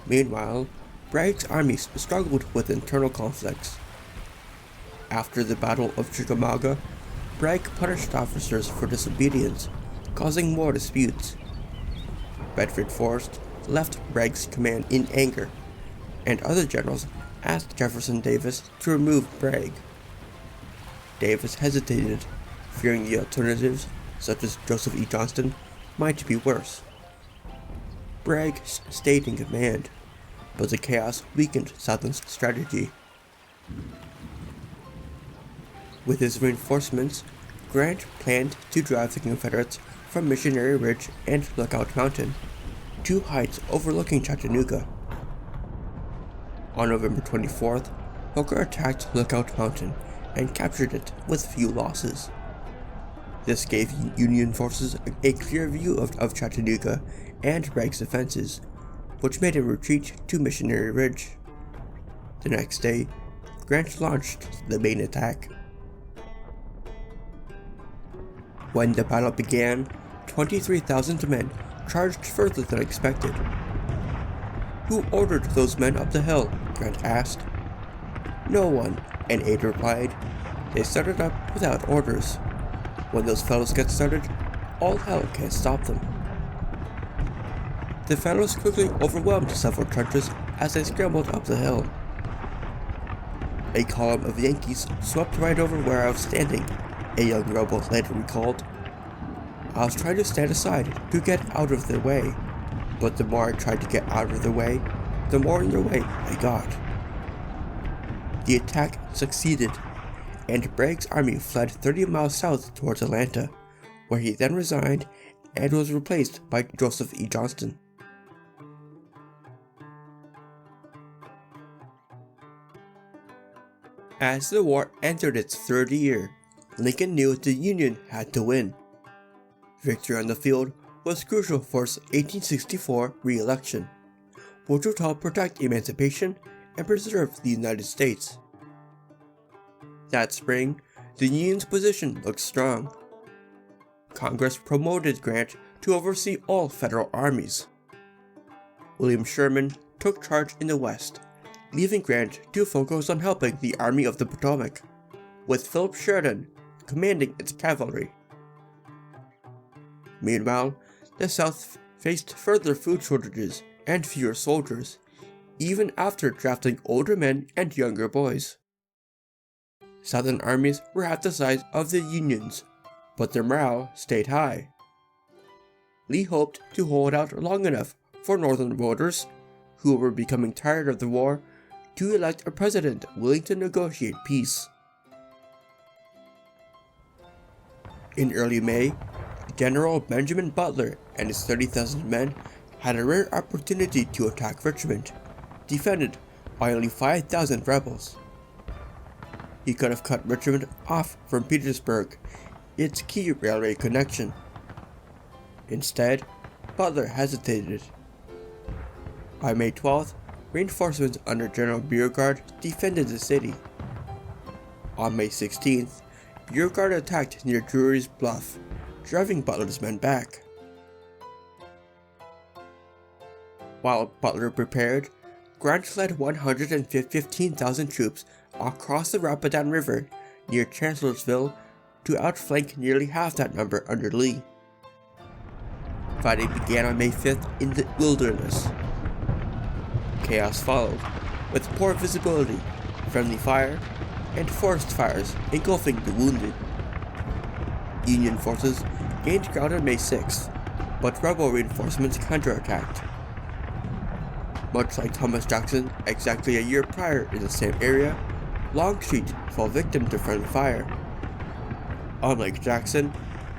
Meanwhile, Bragg's army struggled with internal conflicts. After the Battle of Chickamauga, Bragg punished officers for disobedience, causing more disputes. Bedford Forrest left Bragg's command in anger, and other generals asked Jefferson Davis to remove Bragg. Davis hesitated, fearing the alternatives, such as Joseph E. Johnston, might be worse. Bragg stayed in command, but the chaos weakened Southern's strategy. With his reinforcements, Grant planned to drive the Confederates from Missionary Ridge and Lookout Mountain, two heights overlooking Chattanooga. On November 24th, Hooker attacked Lookout Mountain and captured it with few losses. This gave Union forces a clear view of Chattanooga and Bragg's defenses, which made him retreat to Missionary Ridge. The next day, Grant launched the main attack. When the battle began, 23,000 men charged further than expected. "Who ordered those men up the hill?" Grant asked. "No one," an aide replied. "They started up without orders. When those fellows get started, all hell can't stop them." The Federals quickly overwhelmed several trenches as they scrambled up the hill. "A column of Yankees swept right over where I was standing," a young rebel later recalled. "I was trying to stand aside to get out of their way, but the more I tried to get out of their way, the more in their way I got." The attack succeeded, and Bragg's army fled 30 miles south towards Atlanta, where he then resigned and was replaced by Joseph E. Johnston. As the war entered its third year, Lincoln knew the Union had to win. Victory on the field was crucial for his 1864 re-election, which would help protect emancipation and preserve the United States. That spring, the Union's position looked strong. Congress promoted Grant to oversee all federal armies. William Sherman took charge in the West, leaving Grant to focus on helping the Army of the Potomac, with Philip Sheridan commanding its cavalry. Meanwhile, the South faced further food shortages and fewer soldiers, even after drafting older men and younger boys. Southern armies were half the size of the Union's, but their morale stayed high. Lee hoped to hold out long enough for Northern voters, who were becoming tired of the war, to elect a president willing to negotiate peace. In early May, General Benjamin Butler and his 30,000 men had a rare opportunity to attack Richmond, defended by only 5,000 rebels. He could have cut Richmond off from Petersburg, its key railway connection. Instead, Butler hesitated. By May 12th, reinforcements under General Beauregard defended the city. On May 16th, Beauregard attacked near Drury's Bluff, driving Butler's men back. While Butler prepared, Grant led 115,000 troops across the Rapidan River near Chancellorsville to outflank nearly half that number under Lee. Fighting began on May 5th in the Wilderness. Chaos followed, with poor visibility, friendly fire, and forest fires engulfing the wounded. Union forces gained ground on May 6th, but rebel reinforcements counterattacked. Much like Thomas Jackson exactly a year prior in the same area, Longstreet fell victim to friendly fire. Unlike Jackson,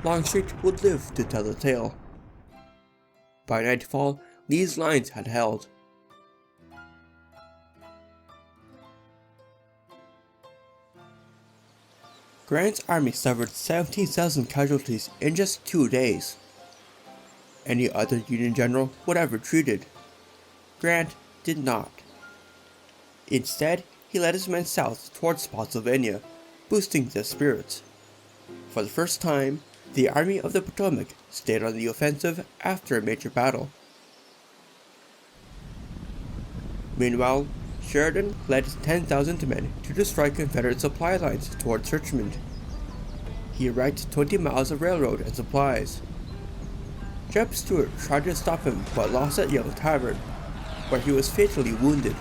Longstreet would live to tell the tale. By nightfall, Lee's lines had held. Grant's army suffered 17,000 casualties in just 2 days. Any other Union general would have retreated. Grant did not. Instead, he led his men south towards Spotsylvania, boosting their spirits. For the first time, the Army of the Potomac stayed on the offensive after a major battle. Meanwhile, Sheridan led 10,000 men to destroy Confederate supply lines towards Richmond. He wrecked 20 miles of railroad and supplies. Jeb Stuart tried to stop him but lost at Yellow Tavern, where he was fatally wounded.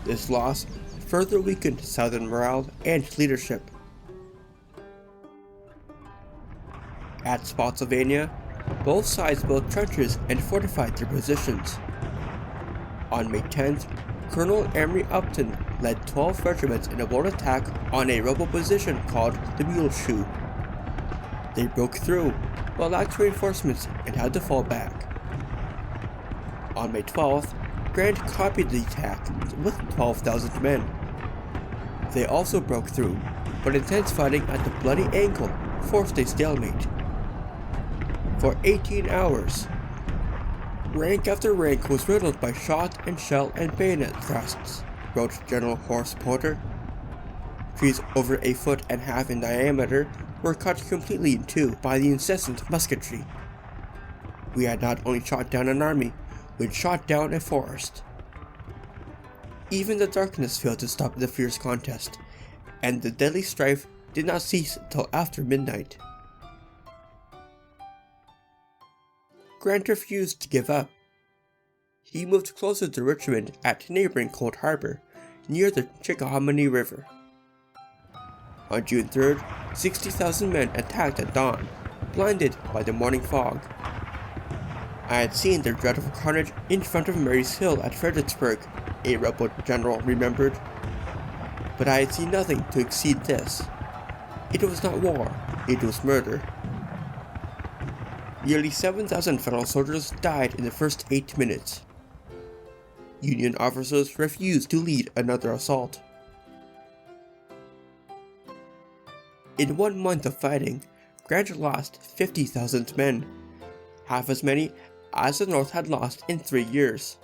This loss further weakened Southern morale and leadership. At Spotsylvania, both sides built trenches and fortified their positions. On May 10th, Colonel Amory Upton led 12 regiments in a bold attack on a rebel position called the Mule Shoe. They broke through, but lacked reinforcements and had to fall back. On May 12th, Grant copied the attack with 12,000 men. They also broke through, but intense fighting at the Bloody Ankle forced a stalemate. For 18 hours, rank after rank was riddled by shot and shell and bayonet thrusts, wrote General Horace Porter. Trees over 1.5 feet in diameter were cut completely in two by the incessant musketry. We had not only shot down an army, we had shot down a forest. Even the darkness failed to stop the fierce contest, and the deadly strife did not cease until after midnight. Grant refused to give up. He moved closer to Richmond at neighboring Cold Harbor, near the Chickahominy River. On June 3rd, 60,000 men attacked at dawn, blinded by the morning fog. I had seen their dreadful carnage in front of Mary's Hill at Fredericksburg, a rebel general remembered. But I had seen nothing to exceed this. It was not war, it was murder. Nearly 7,000 Federal soldiers died in the first 8 minutes. Union officers refused to lead another assault. In 1 month of fighting, Grant lost 50,000 men, half as many as the North had lost in 3 years.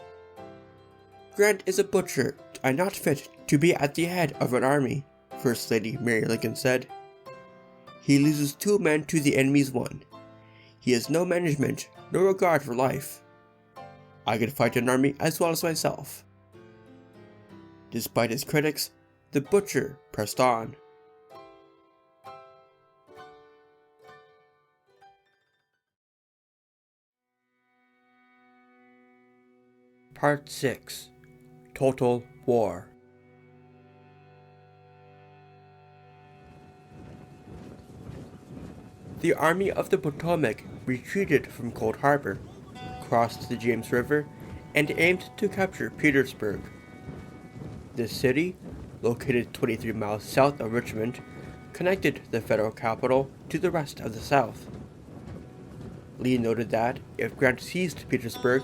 Grant is a butcher and not fit to be at the head of an army, First Lady Mary Lincoln said. He loses 2 men to the enemy's 1. He has no management, no regard for life. I could fight an army as well as myself. Despite his critics, the butcher pressed on. Part 6. Total War. The Army of the Potomac retreated from Cold Harbor, crossed the James River, and aimed to capture Petersburg. This city, located 23 miles south of Richmond, connected the federal capital to the rest of the South. Lee noted that if Grant seized Petersburg,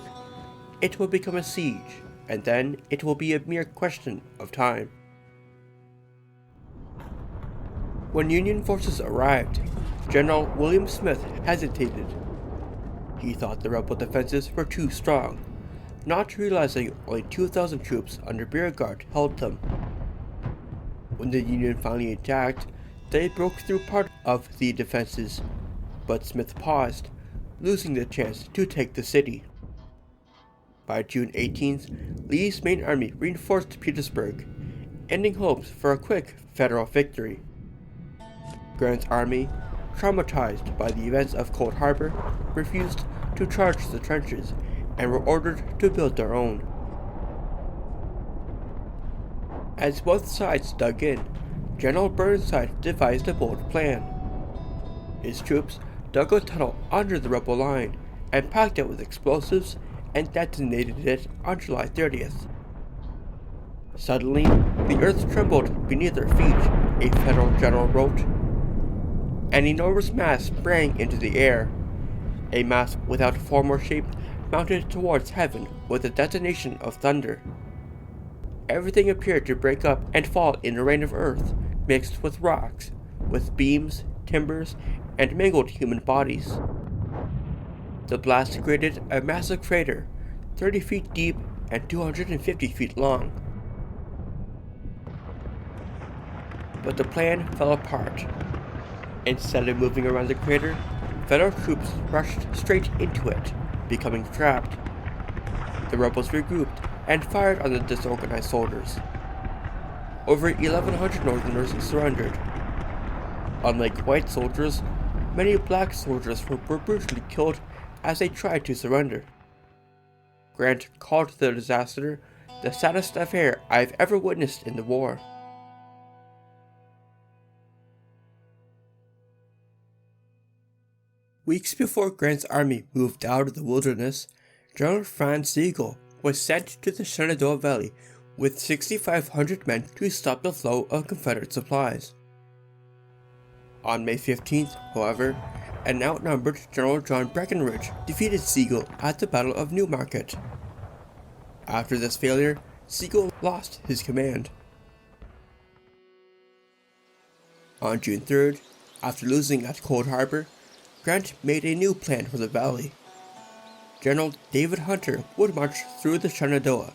it will become a siege, and then it will be a mere question of time. When Union forces arrived, General William Smith hesitated. He thought the rebel defenses were too strong, not realizing only 2,000 troops under Beauregard held them. When the Union finally attacked, they broke through part of the defenses, but Smith paused, losing the chance to take the city. By June 18th, Lee's main army reinforced Petersburg, ending hopes for a quick federal victory. Grant's army, traumatized by the events of Cold Harbor, refused to charge the trenches and were ordered to build their own. As both sides dug in, General Burnside devised a bold plan. His troops dug a tunnel under the rebel line and packed it with explosives and detonated it on July 30th. Suddenly, the earth trembled beneath their feet, a federal general wrote. An enormous mass sprang into the air, a mass without form or shape mounted towards heaven with a detonation of thunder. Everything appeared to break up and fall in a rain of earth mixed with rocks, with beams, timbers, and mangled human bodies. The blast created a massive crater, 30 feet deep and 250 feet long. But the plan fell apart. Instead of moving around the crater, Federal troops rushed straight into it, becoming trapped. The rebels regrouped and fired on the disorganized soldiers. Over 1,100 Northerners surrendered. Unlike white soldiers, many black soldiers were brutally killed as they tried to surrender. Grant called the disaster the saddest affair I've ever witnessed in the war. Weeks before Grant's army moved out of the wilderness, General Franz Sigel was sent to the Shenandoah Valley with 6,500 men to stop the flow of Confederate supplies. On May 15th, however, an outnumbered General John Breckinridge defeated Sigel at the Battle of Newmarket. After this failure, Sigel lost his command. On June 3rd, after losing at Cold Harbor, Grant made a new plan for the valley. General David Hunter would march through the Shenandoah,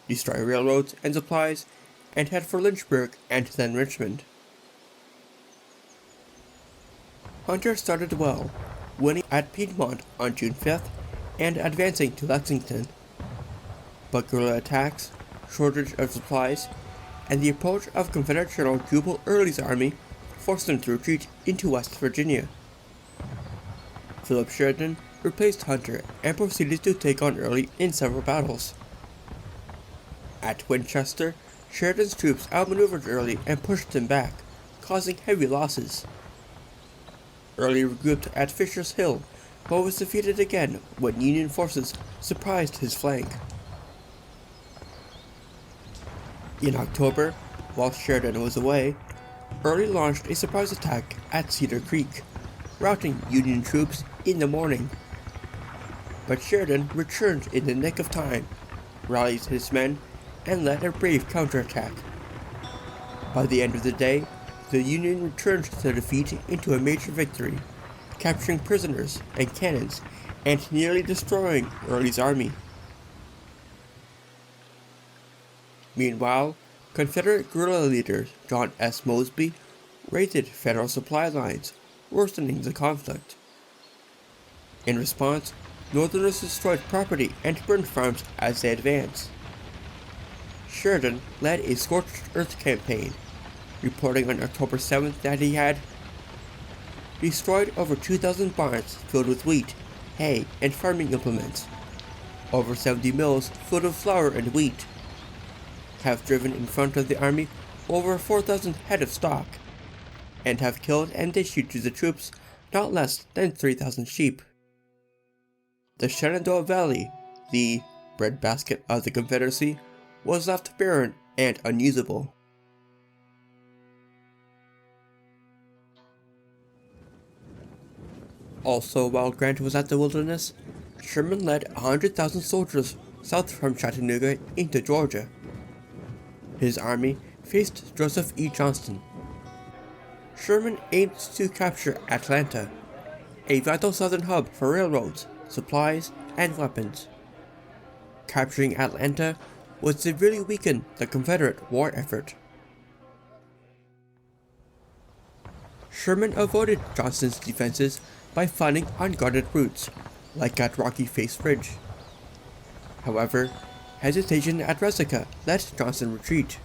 destroy railroads and supplies, and head for Lynchburg and then Richmond. Hunter started well, winning at Piedmont on June 5th and advancing to Lexington. But guerrilla attacks, shortage of supplies, and the approach of Confederate General Jubal Early's army forced him to retreat into West Virginia. Philip Sheridan replaced Hunter and proceeded to take on Early in several battles. At Winchester, Sheridan's troops outmaneuvered Early and pushed him back, causing heavy losses. Early regrouped at Fisher's Hill, but was defeated again when Union forces surprised his flank. In October, while Sheridan was away, Early launched a surprise attack at Cedar Creek, routing Union troops in the morning. But Sheridan returned in the nick of time, rallied his men, and led a brave counterattack. By the end of the day, the Union returned their defeat into a major victory, capturing prisoners and cannons and nearly destroying Early's army. Meanwhile, Confederate guerrilla leader John S. Mosby raided Federal supply lines, worsening the conflict. In response, Northerners destroyed property and burned farms as they advanced. Sheridan led a scorched earth campaign, reporting on October 7th that he had destroyed over 2,000 barns filled with wheat, hay, and farming implements, over 70 mills filled with flour and wheat, have driven in front of the army over 4,000 head of stock, and have killed and issued to the troops not less than 3,000 sheep. The Shenandoah Valley, the breadbasket of the Confederacy, was left barren and unusable. Also, while Grant was at the Wilderness, Sherman led 100,000 soldiers south from Chattanooga into Georgia. His army faced Joseph E. Johnston. Sherman aimed to capture Atlanta, a vital southern hub for railroads, supplies, and weapons. Capturing Atlanta would severely weaken the Confederate war effort. Sherman avoided Johnston's defenses by finding unguarded routes, like at Rocky Face Ridge. However, hesitation at Resaca let Johnston retreat.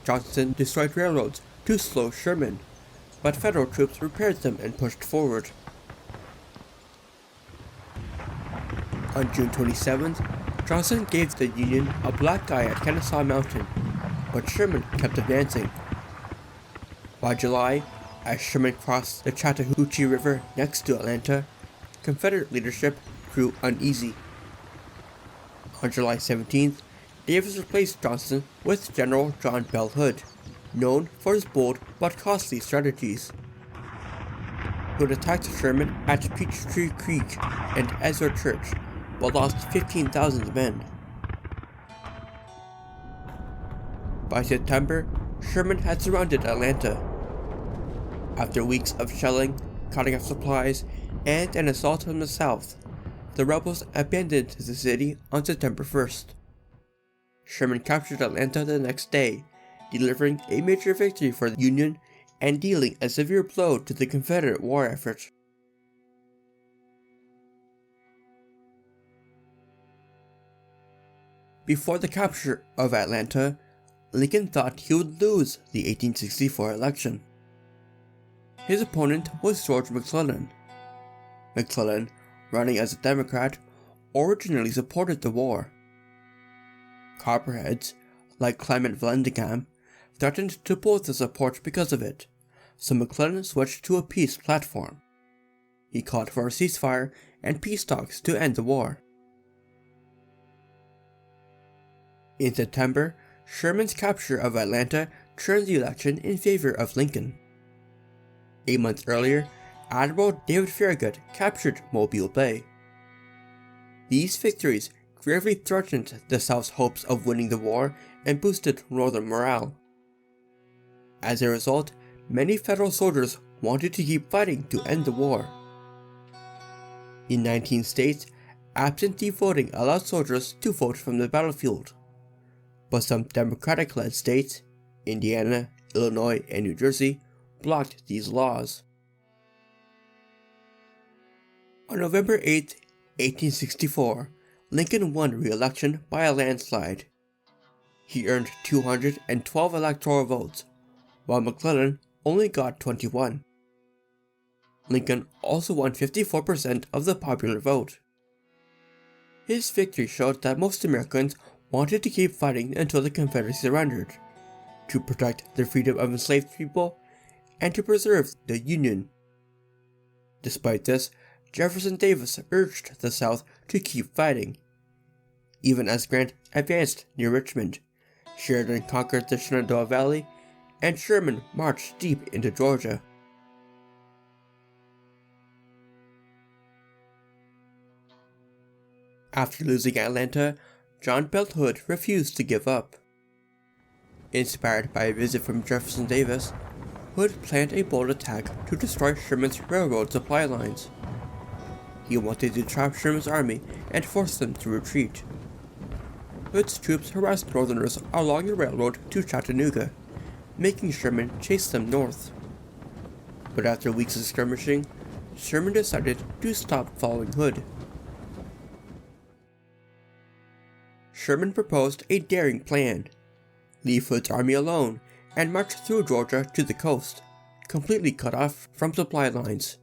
Johnston destroyed railroads to slow Sherman, but Federal troops repaired them and pushed forward. On June 27th, Johnston gave the Union a black eye at Kennesaw Mountain, but Sherman kept advancing. By July, as Sherman crossed the Chattahoochee River next to Atlanta, Confederate leadership grew uneasy. On July 17th, Davis replaced Johnston with General John Bell Hood, known for his bold but costly strategies. Hood attacked Sherman at Peachtree Creek and Ezra Church, but lost 15,000 men. By September, Sherman had surrounded Atlanta. After weeks of shelling, cutting off supplies, and an assault from the south, the rebels abandoned the city on September 1st. Sherman captured Atlanta the next day, delivering a major victory for the Union and dealing a severe blow to the Confederate war effort. Before the capture of Atlanta, Lincoln thought he would lose the 1864 election. His opponent was George McClellan. McClellan, running as a Democrat, originally supported the war. Copperheads, like Clement Vallandigham, threatened to pull the support because of it, so McClellan switched to a peace platform. He called for a ceasefire and peace talks to end the war. In September, Sherman's capture of Atlanta turned the election in favor of Lincoln. 8 months earlier, Admiral David Farragut captured Mobile Bay. These victories gravely threatened the South's hopes of winning the war and boosted Northern morale. As a result, many Federal soldiers wanted to keep fighting to end the war. In 19 states, absentee voting allowed soldiers to vote from the battlefield. But some Democratic-led states, Indiana, Illinois, and New Jersey, blocked these laws. On November 8, 1864, Lincoln won re-election by a landslide. He earned 212 electoral votes, while McClellan only got 21. Lincoln also won 54% of the popular vote. His victory showed that most Americans wanted to keep fighting until the Confederacy surrendered, to protect the freedom of enslaved people and to preserve the Union. Despite this, Jefferson Davis urged the South to keep fighting. Even as Grant advanced near Richmond, Sheridan conquered the Shenandoah Valley, and Sherman marched deep into Georgia. After losing Atlanta, John Bell Hood refused to give up. Inspired by a visit from Jefferson Davis, Hood planned a bold attack to destroy Sherman's railroad supply lines. He wanted to trap Sherman's army and force them to retreat. Hood's troops harassed Northerners along the railroad to Chattanooga, making Sherman chase them north. But after weeks of skirmishing, Sherman decided to stop following Hood. Sherman proposed a daring plan: leave Hood's army alone and march through Georgia to the coast, completely cut off from supply lines.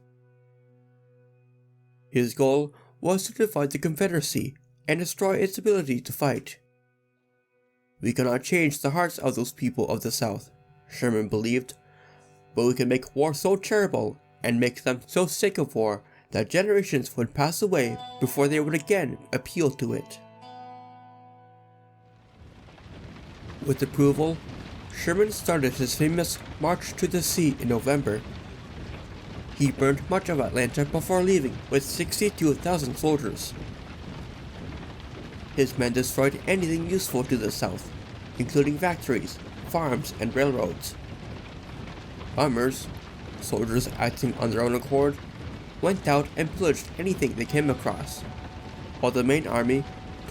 His goal was to divide the Confederacy and destroy its ability to fight. We cannot change the hearts of those people of the South, Sherman believed, but we can make war so terrible and make them so sick of war that generations would pass away before they would again appeal to it. With approval, Sherman started his famous March to the Sea in November. He burned much of Atlanta before leaving with 62,000 soldiers. His men destroyed anything useful to the South, including factories, farms, and railroads. Bummers, soldiers acting on their own accord, went out and pillaged anything they came across, while the main army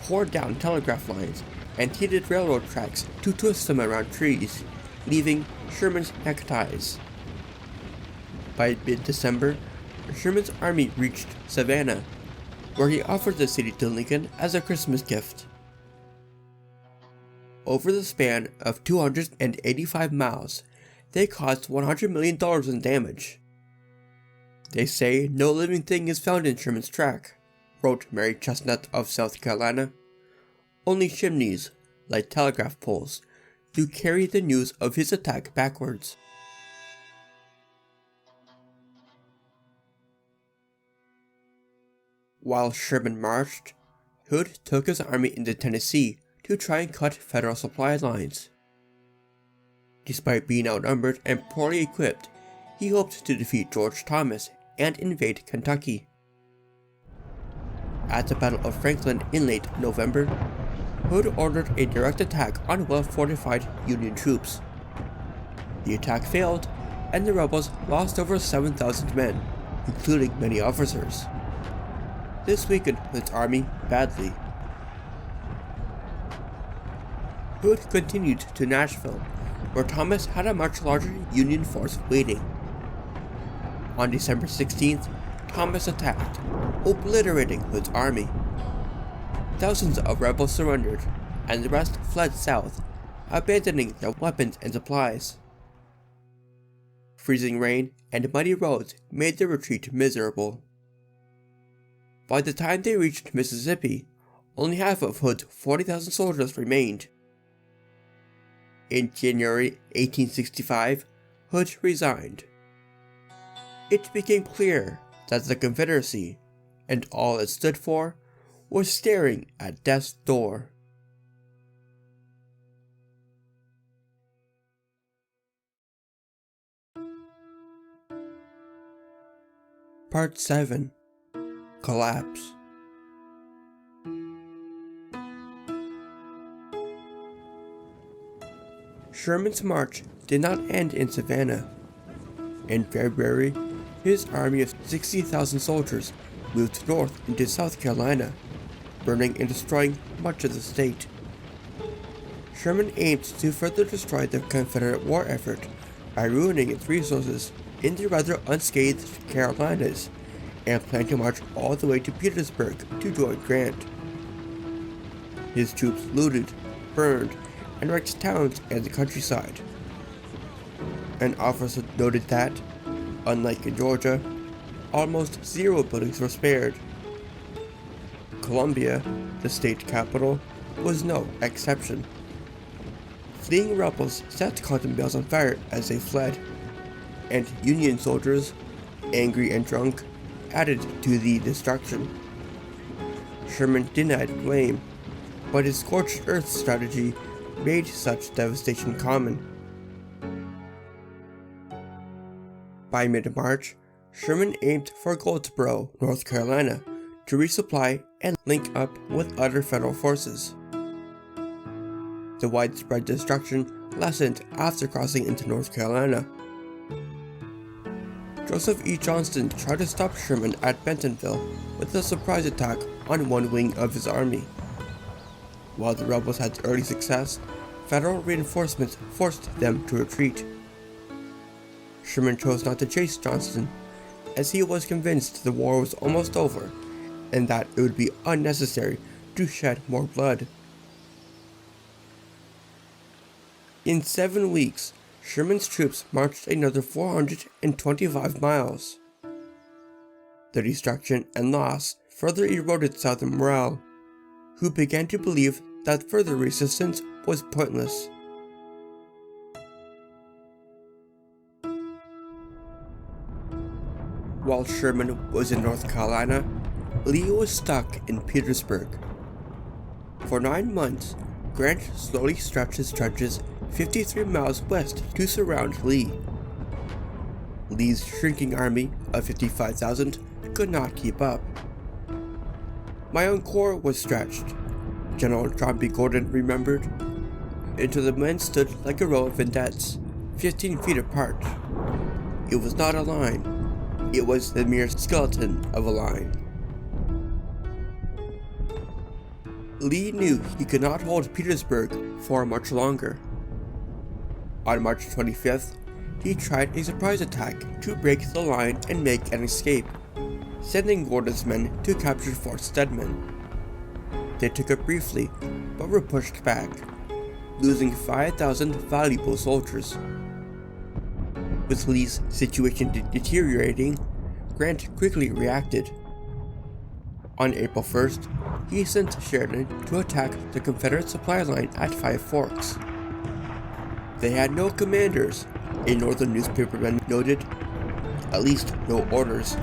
tore down telegraph lines and heated railroad tracks to twist them around trees, leaving Sherman's neckties. By mid-December, Sherman's army reached Savannah, where he offered the city to Lincoln as a Christmas gift. Over the span of 285 miles, they caused $100 million in damage. They say no living thing is found in Sherman's track, wrote Mary Chestnut of South Carolina. Only chimneys, like telegraph poles, do carry the news of his attack backwards. While Sherman marched, Hood took his army into Tennessee to try and cut Federal supply lines. Despite being outnumbered and poorly equipped, he hoped to defeat George Thomas and invade Kentucky. At the Battle of Franklin in late November, Hood ordered a direct attack on well-fortified Union troops. The attack failed, and the rebels lost over 7,000 men, including many officers. This weakened Hood's army badly. Hood continued to Nashville, where Thomas had a much larger Union force waiting. On December 16th, Thomas attacked, obliterating Hood's army. Thousands of rebels surrendered, and the rest fled south, abandoning their weapons and supplies. Freezing rain and muddy roads made their retreat miserable. By the time they reached Mississippi, only half of Hood's 40,000 soldiers remained. In January 1865, Hood resigned. It became clear that the Confederacy, and all it stood for, was staring at death's door. Part 7. Collapse. Sherman's march did not end in Savannah. In February, his army of 60,000 soldiers moved north into South Carolina, burning and destroying much of the state. Sherman aimed to further destroy the Confederate war effort by ruining its resources in the rather unscathed Carolinas, and planned to march all the way to Petersburg to join Grant. His troops looted, burned, and wrecked towns and the countryside. An officer noted that, unlike in Georgia, almost zero buildings were spared. Columbia, the state capital, was no exception. Fleeing rebels set cotton bales on fire as they fled, and Union soldiers, angry and drunk, added to the destruction. Sherman denied blame, but his scorched earth strategy made such devastation common. By mid-March, Sherman aimed for Goldsboro, North Carolina, to resupply and link up with other federal forces. The widespread destruction lessened after crossing into North Carolina. Joseph E. Johnston tried to stop Sherman at Bentonville with a surprise attack on one wing of his army. While the rebels had early success, federal reinforcements forced them to retreat. Sherman chose not to chase Johnston, as he was convinced the war was almost over and that it would be unnecessary to shed more blood. In 7 weeks, Sherman's troops marched another 425 miles. The destruction and loss further eroded Southern morale, who began to believe that further resistance was pointless. While Sherman was in North Carolina, Lee was stuck in Petersburg. For 9 months, Grant slowly stretched his trenches 53 miles west to surround Lee. Lee's shrinking army of 55,000 could not keep up. My own corps was stretched, General John B. Gordon remembered, until the men stood like a row of vedettes, 15 feet apart. It was not a line, it was the mere skeleton of a line. Lee knew he could not hold Petersburg for much longer. On March 25th, he tried a surprise attack to break the line and make an escape, sending Gordon's men to capture Fort Stedman. They took it briefly, but were pushed back, losing 5,000 valuable soldiers. With Lee's situation deteriorating, Grant quickly reacted. On April 1st, he sent Sheridan to attack the Confederate supply line at Five Forks. They had no commanders, a northern newspaperman noted, at least no orders,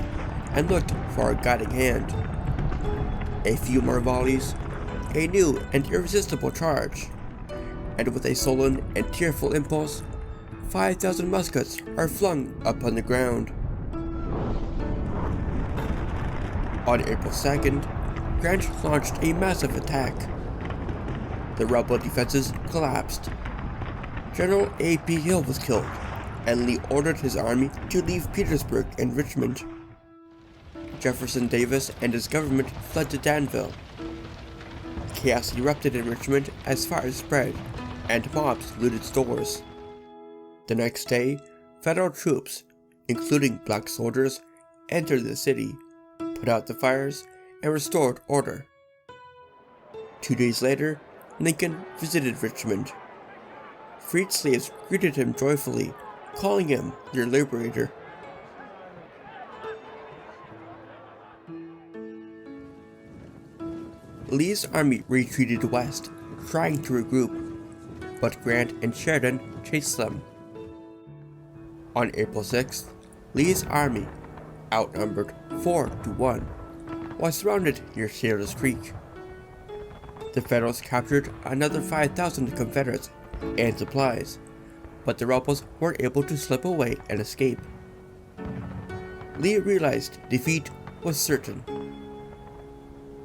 and looked for a guiding hand. A few more volleys, a new and irresistible charge, and with a sullen and tearful impulse, 5,000 muskets are flung upon the ground. On April 2nd, Grant launched a massive attack. The rebel defenses collapsed. General A.P. Hill was killed, and Lee ordered his army to leave Petersburg and Richmond. Jefferson Davis and his government fled to Danville. Chaos erupted in Richmond as fires spread, and mobs looted stores. The next day, federal troops, including black soldiers, entered the city, put out the fires, and restored order. 2 days later, Lincoln visited Richmond. Freed slaves greeted him joyfully, calling him their liberator. Lee's army retreated west, trying to regroup, but Grant and Sheridan chased them. On April 6th, Lee's army, outnumbered 4-1, was surrounded near Sailor's Creek. The Federals captured another 5,000 Confederates and supplies, but the rebels were able to slip away and escape. Lee realized defeat was certain.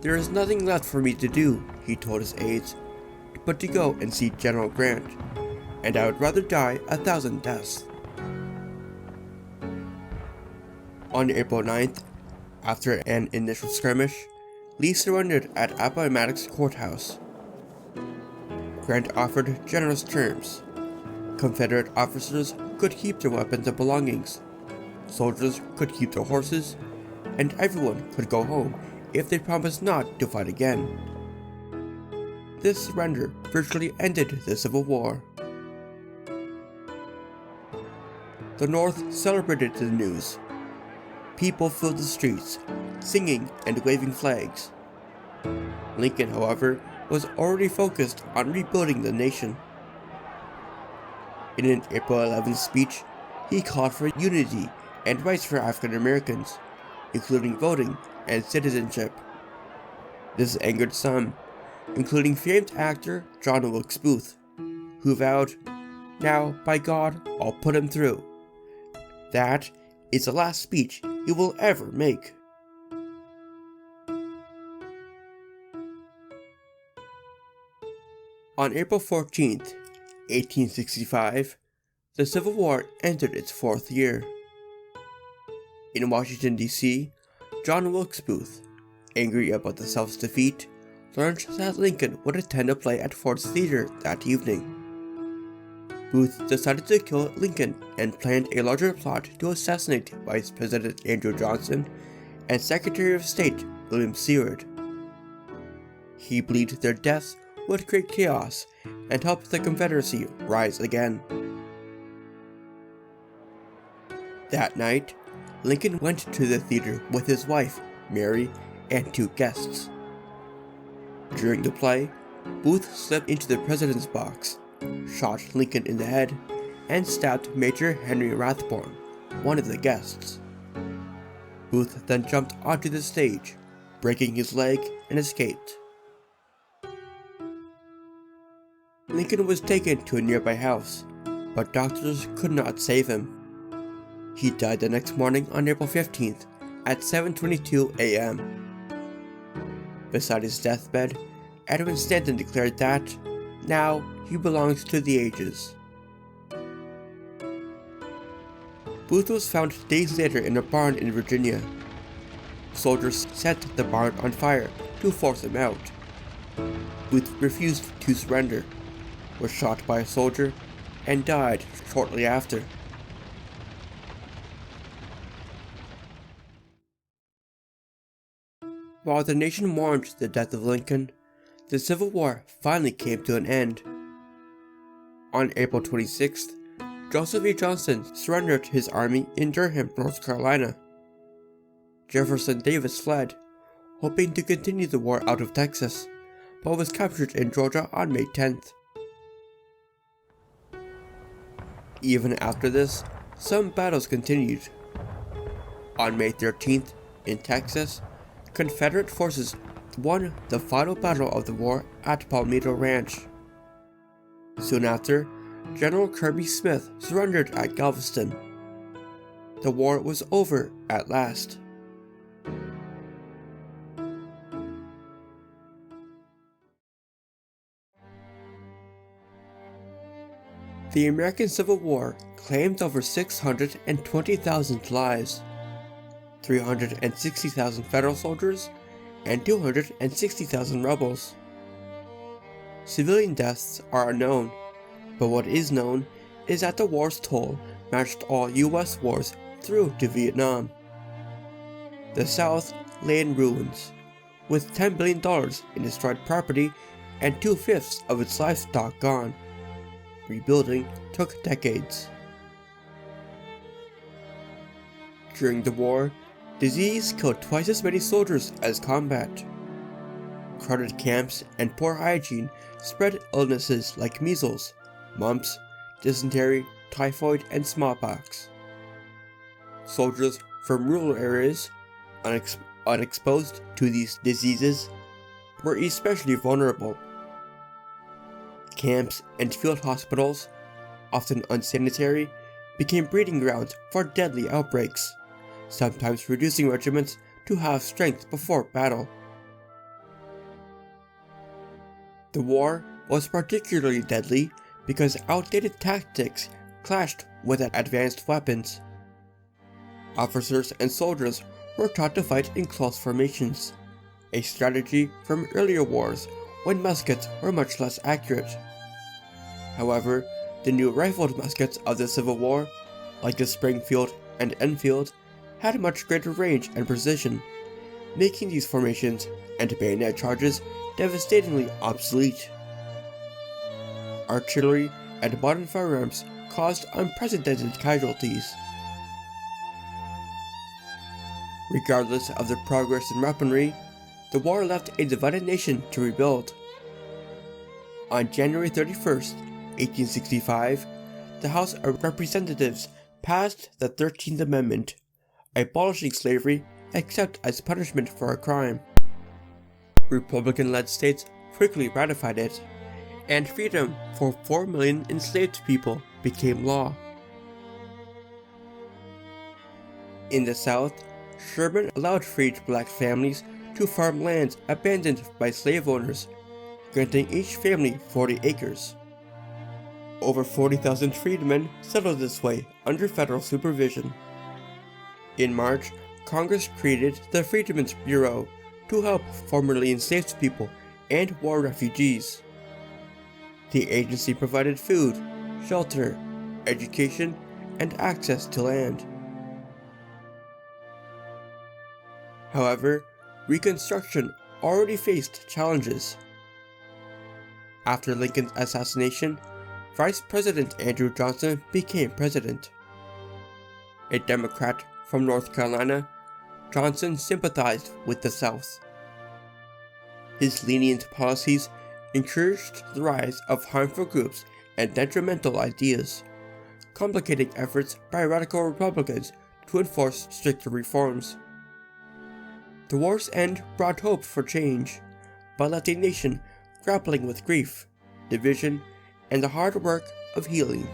"There is nothing left for me to do," he told his aides, "but to go and see General Grant, and I would rather die 1,000 deaths." On April 9th, after an initial skirmish, Lee surrendered at Appomattox Courthouse. Grant offered generous terms. Confederate officers could keep their weapons and belongings, soldiers could keep their horses, and everyone could go home if they promised not to fight again. This surrender virtually ended the Civil War. The North celebrated the news. People filled the streets, singing and waving flags. Lincoln, however, was already focused on rebuilding the nation. In an April 11th speech, he called for unity and rights for African Americans, including voting and citizenship. This angered some, including famed actor John Wilkes Booth, who vowed, "Now, by God, I'll put him through." That is the last speech he will ever make. On April 14th, 1865, the Civil War entered its 4th year. In Washington, D.C., John Wilkes Booth, angry about the South's defeat, learned that Lincoln would attend a play at Ford's Theater that evening. Booth decided to kill Lincoln and planned a larger plot to assassinate Vice President Andrew Johnson and Secretary of State William Seward. He believed their deaths would create chaos and help the Confederacy rise again. That night, Lincoln went to the theater with his wife, Mary, and 2 guests. During the play, Booth slipped into the president's box, shot Lincoln in the head, and stabbed Major Henry Rathbone, one of the guests. Booth then jumped onto the stage, breaking his leg, and escaped. Lincoln was taken to a nearby house, but doctors could not save him. He died the next morning on April 15th at 7:22 a.m. Beside his deathbed, Edwin Stanton declared that, "Now he belongs to the ages." Booth was found days later in a barn in Virginia. Soldiers set the barn on fire to force him out. Booth refused to surrender, was shot by a soldier, and died shortly after. While the nation mourned the death of Lincoln, the Civil War finally came to an end. On April 26th, Joseph E. Johnston surrendered his army in Durham, North Carolina. Jefferson Davis fled, hoping to continue the war out of Texas, but was captured in Georgia on May 10th. Even after this, some battles continued. On May 13th, in Texas, Confederate forces won the final battle of the war at Palmito Ranch. Soon after, General Kirby Smith surrendered at Galveston. The war was over at last. The American Civil War claimed over 620,000 lives, 360,000 Federal soldiers, and 260,000 rebels. Civilian deaths are unknown, but what is known is that the war's toll matched all U.S. wars through to Vietnam. The South lay in ruins, with $10 billion in destroyed property and 2/5 of its livestock gone. Rebuilding took decades. During the war, disease killed twice as many soldiers as combat. Crowded camps and poor hygiene spread illnesses like measles, mumps, dysentery, typhoid, and smallpox. Soldiers from rural areas, unexposed to these diseases, were especially vulnerable. Camps and field hospitals, often unsanitary, became breeding grounds for deadly outbreaks, sometimes reducing regiments to half strength before battle. The war was particularly deadly because outdated tactics clashed with advanced weapons. Officers and soldiers were taught to fight in close formations, a strategy from earlier wars when muskets were much less accurate. However, the new rifled muskets of the Civil War, like the Springfield and Enfield, had much greater range and precision, making these formations and bayonet charges devastatingly obsolete. Artillery and modern firearms caused unprecedented casualties. Regardless of the progress in weaponry, the war left a divided nation to rebuild. On January 31st, 1865, the House of Representatives passed the 13th Amendment, abolishing slavery except as punishment for a crime. Republican-led states quickly ratified it, and freedom for 4 million enslaved people became law. In the South, Sherman allowed freed black families to farm lands abandoned by slave owners, granting each family 40 acres. Over 40,000 freedmen settled this way under federal supervision. In March, Congress created the Freedmen's Bureau to help formerly enslaved people and war refugees. The agency provided food, shelter, education, and access to land. However, Reconstruction already faced challenges. After Lincoln's assassination, Vice President Andrew Johnson became president. A Democrat from North Carolina, Johnson sympathized with the South. His lenient policies encouraged the rise of harmful groups and detrimental ideas, complicating efforts by radical Republicans to enforce stricter reforms. The war's end brought hope for change, but left a nation grappling with grief, division, and the hard work of healing.